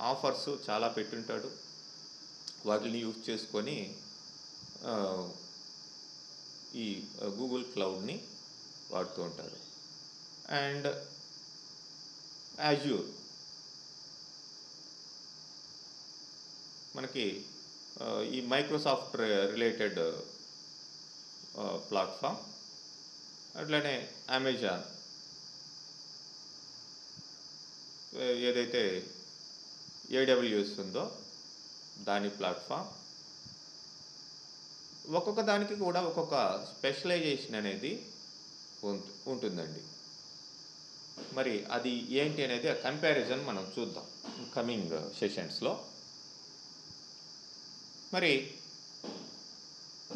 ఆఫర్స్ చాలా పెట్టుంటాడు. వాటిని యూజ్ చేసుకొని ఈ గూగుల్ క్లౌడ్ని వాడుతూ ఉంటారు. అండ్ యాజ్యూర్ మనకి ఈ మైక్రోసాఫ్ట్ రిలేటెడ్ ప్లాట్ఫామ్. అట్లనే అమెజాన్ ఏదైతే ఏడబ్ల్యూఎస్ ఉందో దాని ప్లాట్ఫామ్. ఒక్కొక్క దానికి కూడా ఒక్కొక్క స్పెషలైజేషన్ అనేది ఉంటుందండి. మరి అది ఏంటి అనేది ఆ కంపారిజన్ మనం చూద్దాం కమింగ్ సెషన్స్లో. మరి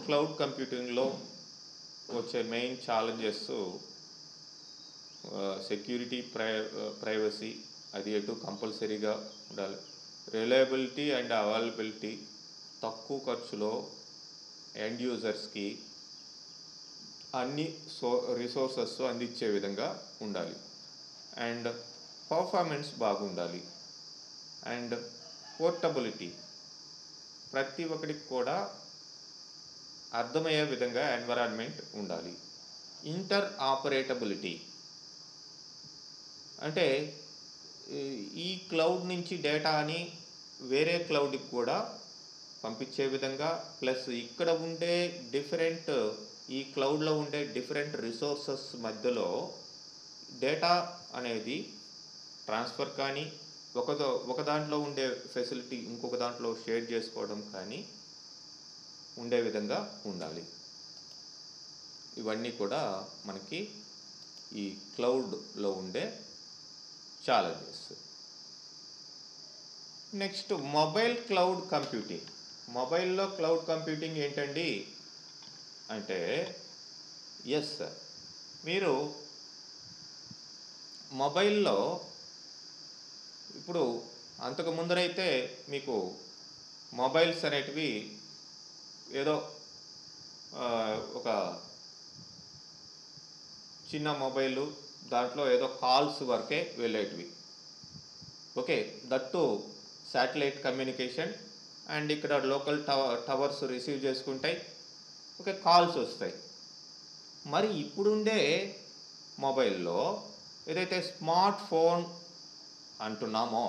క్లౌడ్ కంప్యూటింగ్లో వచ్చే మెయిన్ ఛాలెంజెస్ సెక్యూరిటీ, ప్రైవసీ అది ఎటు కంపల్సరీగా ఉండాలి, రిలయబిలిటీ అండ్ అవైలబిలిటీ తక్కువ ఖర్చులో ఎండ్ యూజర్స్కి అన్ని రిసోర్సెస్ అందించే విధంగా ఉండాలి, అండ్ పర్ఫార్మెన్స్ బాగుండాలి, అండ్ పోర్టబిలిటీ ప్రతి ఒక్కరికి కూడా అర్థమయ్యే విధంగా ఎన్విరాన్మెంట్ ఉండాలి, ఇంటర్ ఆపరేటబిలిటీ అంటే ఈ క్లౌడ్ నుంచి డేటాని వేరే క్లౌడ్కి కూడా పంపించే విధంగా, ప్లస్ ఇక్కడ ఉండే డిఫరెంట్ ఈ క్లౌడ్లో ఉండే డిఫరెంట్ రిసోర్సెస్ మధ్యలో డేటా అనేది ట్రాన్స్ఫర్ కానీ ఒక దాంట్లో ఉండే ఫెసిలిటీ ఇంకొక దాంట్లో షేర్ చేసుకోవడం కానీ ఉండే విధంగా ఉండాలి. ఇవన్నీ కూడా మనకి ఈ క్లౌడ్లో ఉండే challenges. Next mobile cloud computing. మొబైల్లో క్లౌడ్ కంప్యూటింగ్ ఏంటండి అంటే, ఎస్ సార్, మీరు మొబైల్లో ఇప్పుడు అంతకు ముందరైతే మీకు మొబైల్స్ అనేటివి ఏదో ఒక చిన్న మొబైలు, దాంట్లో ఏదో కాల్స్ వరకే వెళ్ళేటివి. Okay, that satellite communication, and ఇక్కడ లోకల్ టవర్స్ రిసీవ్ చేసుకుంటాయి, ఓకే, కాల్స్ వస్తాయి. మరి ఇప్పుడుండే మొబైల్లో ఏదైతే స్మార్ట్ ఫోన్ అంటున్నామో,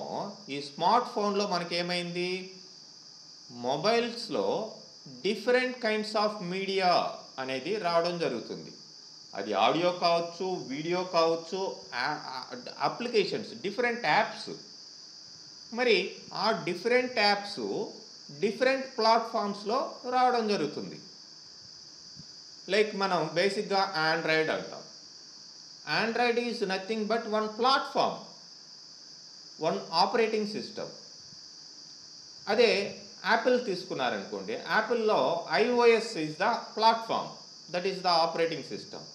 ఈ స్మార్ట్ ఫోన్లో మనకేమైంది, మొబైల్స్లో డిఫరెంట్ కైండ్స్ ఆఫ్ మీడియా అనేది రావడం జరుగుతుంది. అది ఆడియో కావచ్చు, వీడియో కావచ్చు, అప్లికేషన్స్, డిఫరెంట్ యాప్స్. మరి ఆ డిఫరెంట్ యాప్స్ డిఫరెంట్ ప్లాట్ఫామ్స్లో రావడం జరుగుతుంది. లైక్ మనం బేసిక్గా ఆండ్రాయిడ్ అంటాం. Android is nothing but one platform, one operating system. అదే యాపిల్ తీసుకున్నారనుకోండి, యాపిల్లో iOS is the platform, that is the operating system.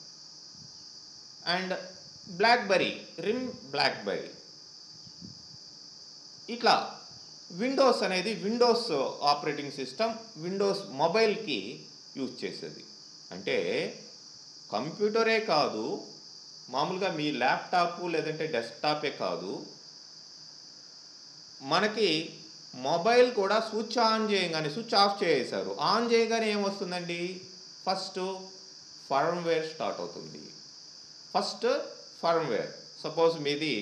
And BlackBerry, RIM BlackBerry. ఇట్లా విండోస్ అనేది విండోస్ ఆపరేటింగ్ సిస్టమ్, విండోస్ మొబైల్కి యూజ్ చేసేది. అంటే కంప్యూటరే కాదు, మామూలుగా మీ ల్యాప్టాప్ లేదంటే డెస్క్టాపే కాదు, మనకి మొబైల్ కూడా స్విచ్ ఆన్ చేయగానే, స్విచ్ ఆఫ్ చేసేసారు, ఆన్ చేయగానే ఏమొస్తుందండి, ఫస్ట్ ఫర్మ్వేర్ స్టార్ట్ అవుతుంది. First firmware. సపోజ్ మీది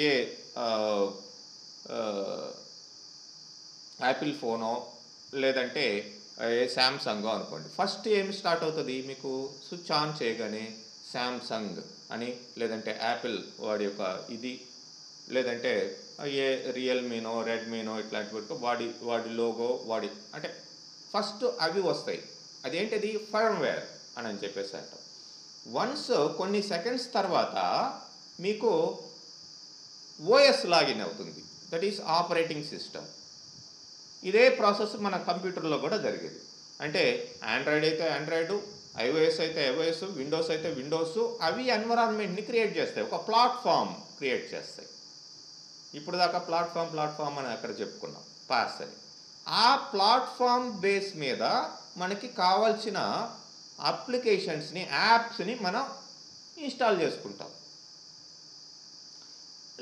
ఏ యాపిల్ ఫోనో లేదంటే ఏ శాంసంగో అనుకోండి, ఫస్ట్ ఏమి స్టార్ట్ అవుతుంది మీకు, స్విచ్ ఆన్ చేయగానే శాంసంగ్ అని, లేదంటే యాపిల్ వాడి యొక్క ఇది, లేదంటే ఏ రియల్మీనో రెడ్మీనో ఇట్లాంటి వాడి లోగో వాడి అంటే ఫస్ట్ అవి వస్తాయి. అదేంటిది, ఫర్మ్వేర్ అని చెప్పేసి అంటాం. వన్స్ కొన్ని సెకండ్స్ తర్వాత మీకు ఓఎస్ లాగిన్ అవుతుంది, దట్ ఈస్ ఆపరేటింగ్ సిస్టమ్. ఇదే ప్రాసెస్ మన కంప్యూటర్లో కూడా జరిగేది. అంటే ఆండ్రాయిడ్ అయితే ఆండ్రాయిడ్, ఐఓఎస్ అయితే ఐఓఎస్, విండోస్ అయితే విండోస్, అవి ఎన్విరాన్మెంట్ని క్రియేట్ చేస్తాయి, ఒక ప్లాట్ఫామ్ క్రియేట్ చేస్తాయి. ఇప్పుడు దాకా ప్లాట్ఫామ్ అని అక్కడ చెప్పుకున్నాం, పాస్ అని. ఆ ప్లాట్ఫామ్ బేస్ మీద మనకి కావాల్సిన అప్లికేషన్స్ని, యాప్స్ని మనం ఇన్స్టాల్ చేసుకుంటాం,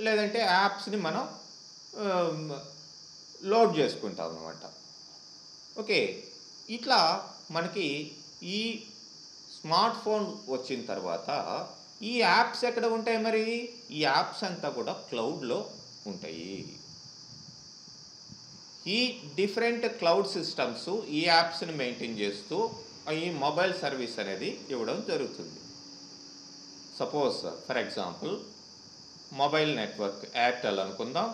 లేదంటే యాప్స్ని మనం లోడ్ చేసుకుంటాం అన్నమాట. ఓకే, ఇట్లా మనకి ఈ స్మార్ట్ ఫోన్ వచ్చిన తర్వాత ఈ యాప్స్ ఎక్కడ ఉంటాయి, మరి ఈ యాప్స్ అంతా కూడా క్లౌడ్లో ఉంటాయి. ఈ డిఫరెంట్ క్లౌడ్ సిస్టమ్స్ ఈ యాప్స్ని మెయింటైన్ చేస్తూ ఈ మొబైల్ సర్వీస్ అనేది ఇవ్వడం జరుగుతుంది. Suppose for example mobile network Airtel అనుకుందాం,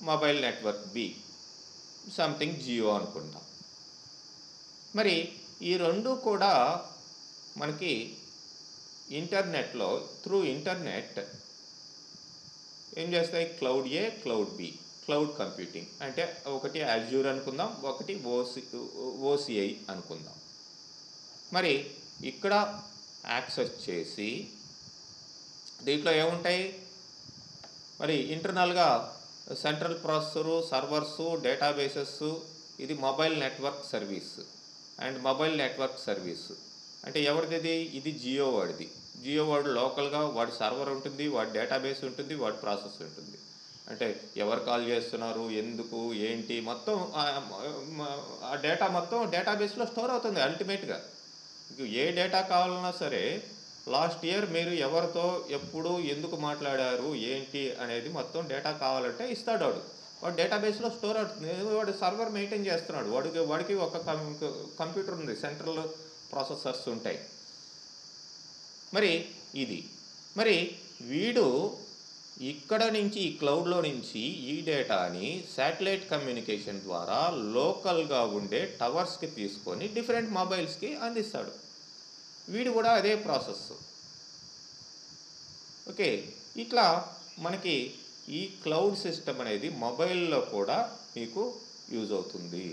mobile network B something Jio అనుకుందాం. మరి ఈ రెండు కూడా మనకి ఇంటర్నెట్లో త్రూ ఇంటర్నెట్ ఏం చేస్తాయి? క్లౌడ్ ఏ, క్లౌడ్ బి, క్లౌడ్ కంప్యూటింగ్ అంటే ఒకటి అజ్యూర్ అనుకుందాం, ఒకటి ఓసిఐ అనుకుందాం. మరి ఇక్కడ యాక్సెస్ చేసి దీంట్లో ఏముంటాయి? మరి ఇంటర్నల్గా సెంట్రల్ ప్రాసెసరు, సర్వర్సు, డేటాబేసెస్, ఇది mobile network service and mobile network service అంటే ఎవరిది? ఇది జియో వాడిది. జియో వాడు లోకల్గా వాడి సర్వర్ ఉంటుంది, వాడి డేటాబేస్ ఉంటుంది, వాడి ప్రాసెస్ ఉంటుంది. అంటే ఎవరు కాల్ చేస్తున్నారు, ఎందుకు, ఏంటి మొత్తం ఆ డేటా మొత్తం డేటాబేస్లో స్టోర్ అవుతుంది. అల్టిమేట్గా ఏ డేటా కావాలన్నా సరే లాస్ట్ ఇయర్ మీరు ఎవరితో ఎప్పుడు ఎందుకు మాట్లాడారు, ఏంటి అనేది మొత్తం డేటా కావాలంటే ఇస్తాడు వాడు. వాడు డేటాబేస్లో స్టోర్ అవుతుంది. వాడు సర్వర్ మెయింటైన్ చేస్తున్నాడు. వాడికి ఒక కంప్యూటర్ ఉంది, సెంట్రల్ ప్రాసెసర్స్ ఉంటాయి. మరి ఇది మరి వీడు ఇక్కడ నుంచి ఈ క్లౌడ్లో నుంచి ఈ డేటాని శాటిలైట్ కమ్యూనికేషన్ ద్వారా లోకల్గా ఉండే టవర్స్కి తీసుకొని డిఫరెంట్ మొబైల్స్కి అందిస్తాడు. వీడు కూడా అదే ప్రాసెస్. ఓకే, ఇట్లా మనకి ఈ క్లౌడ్ సిస్టమ్ అనేది మొబైల్లో కూడా మీకు యూజ్ అవుతుంది.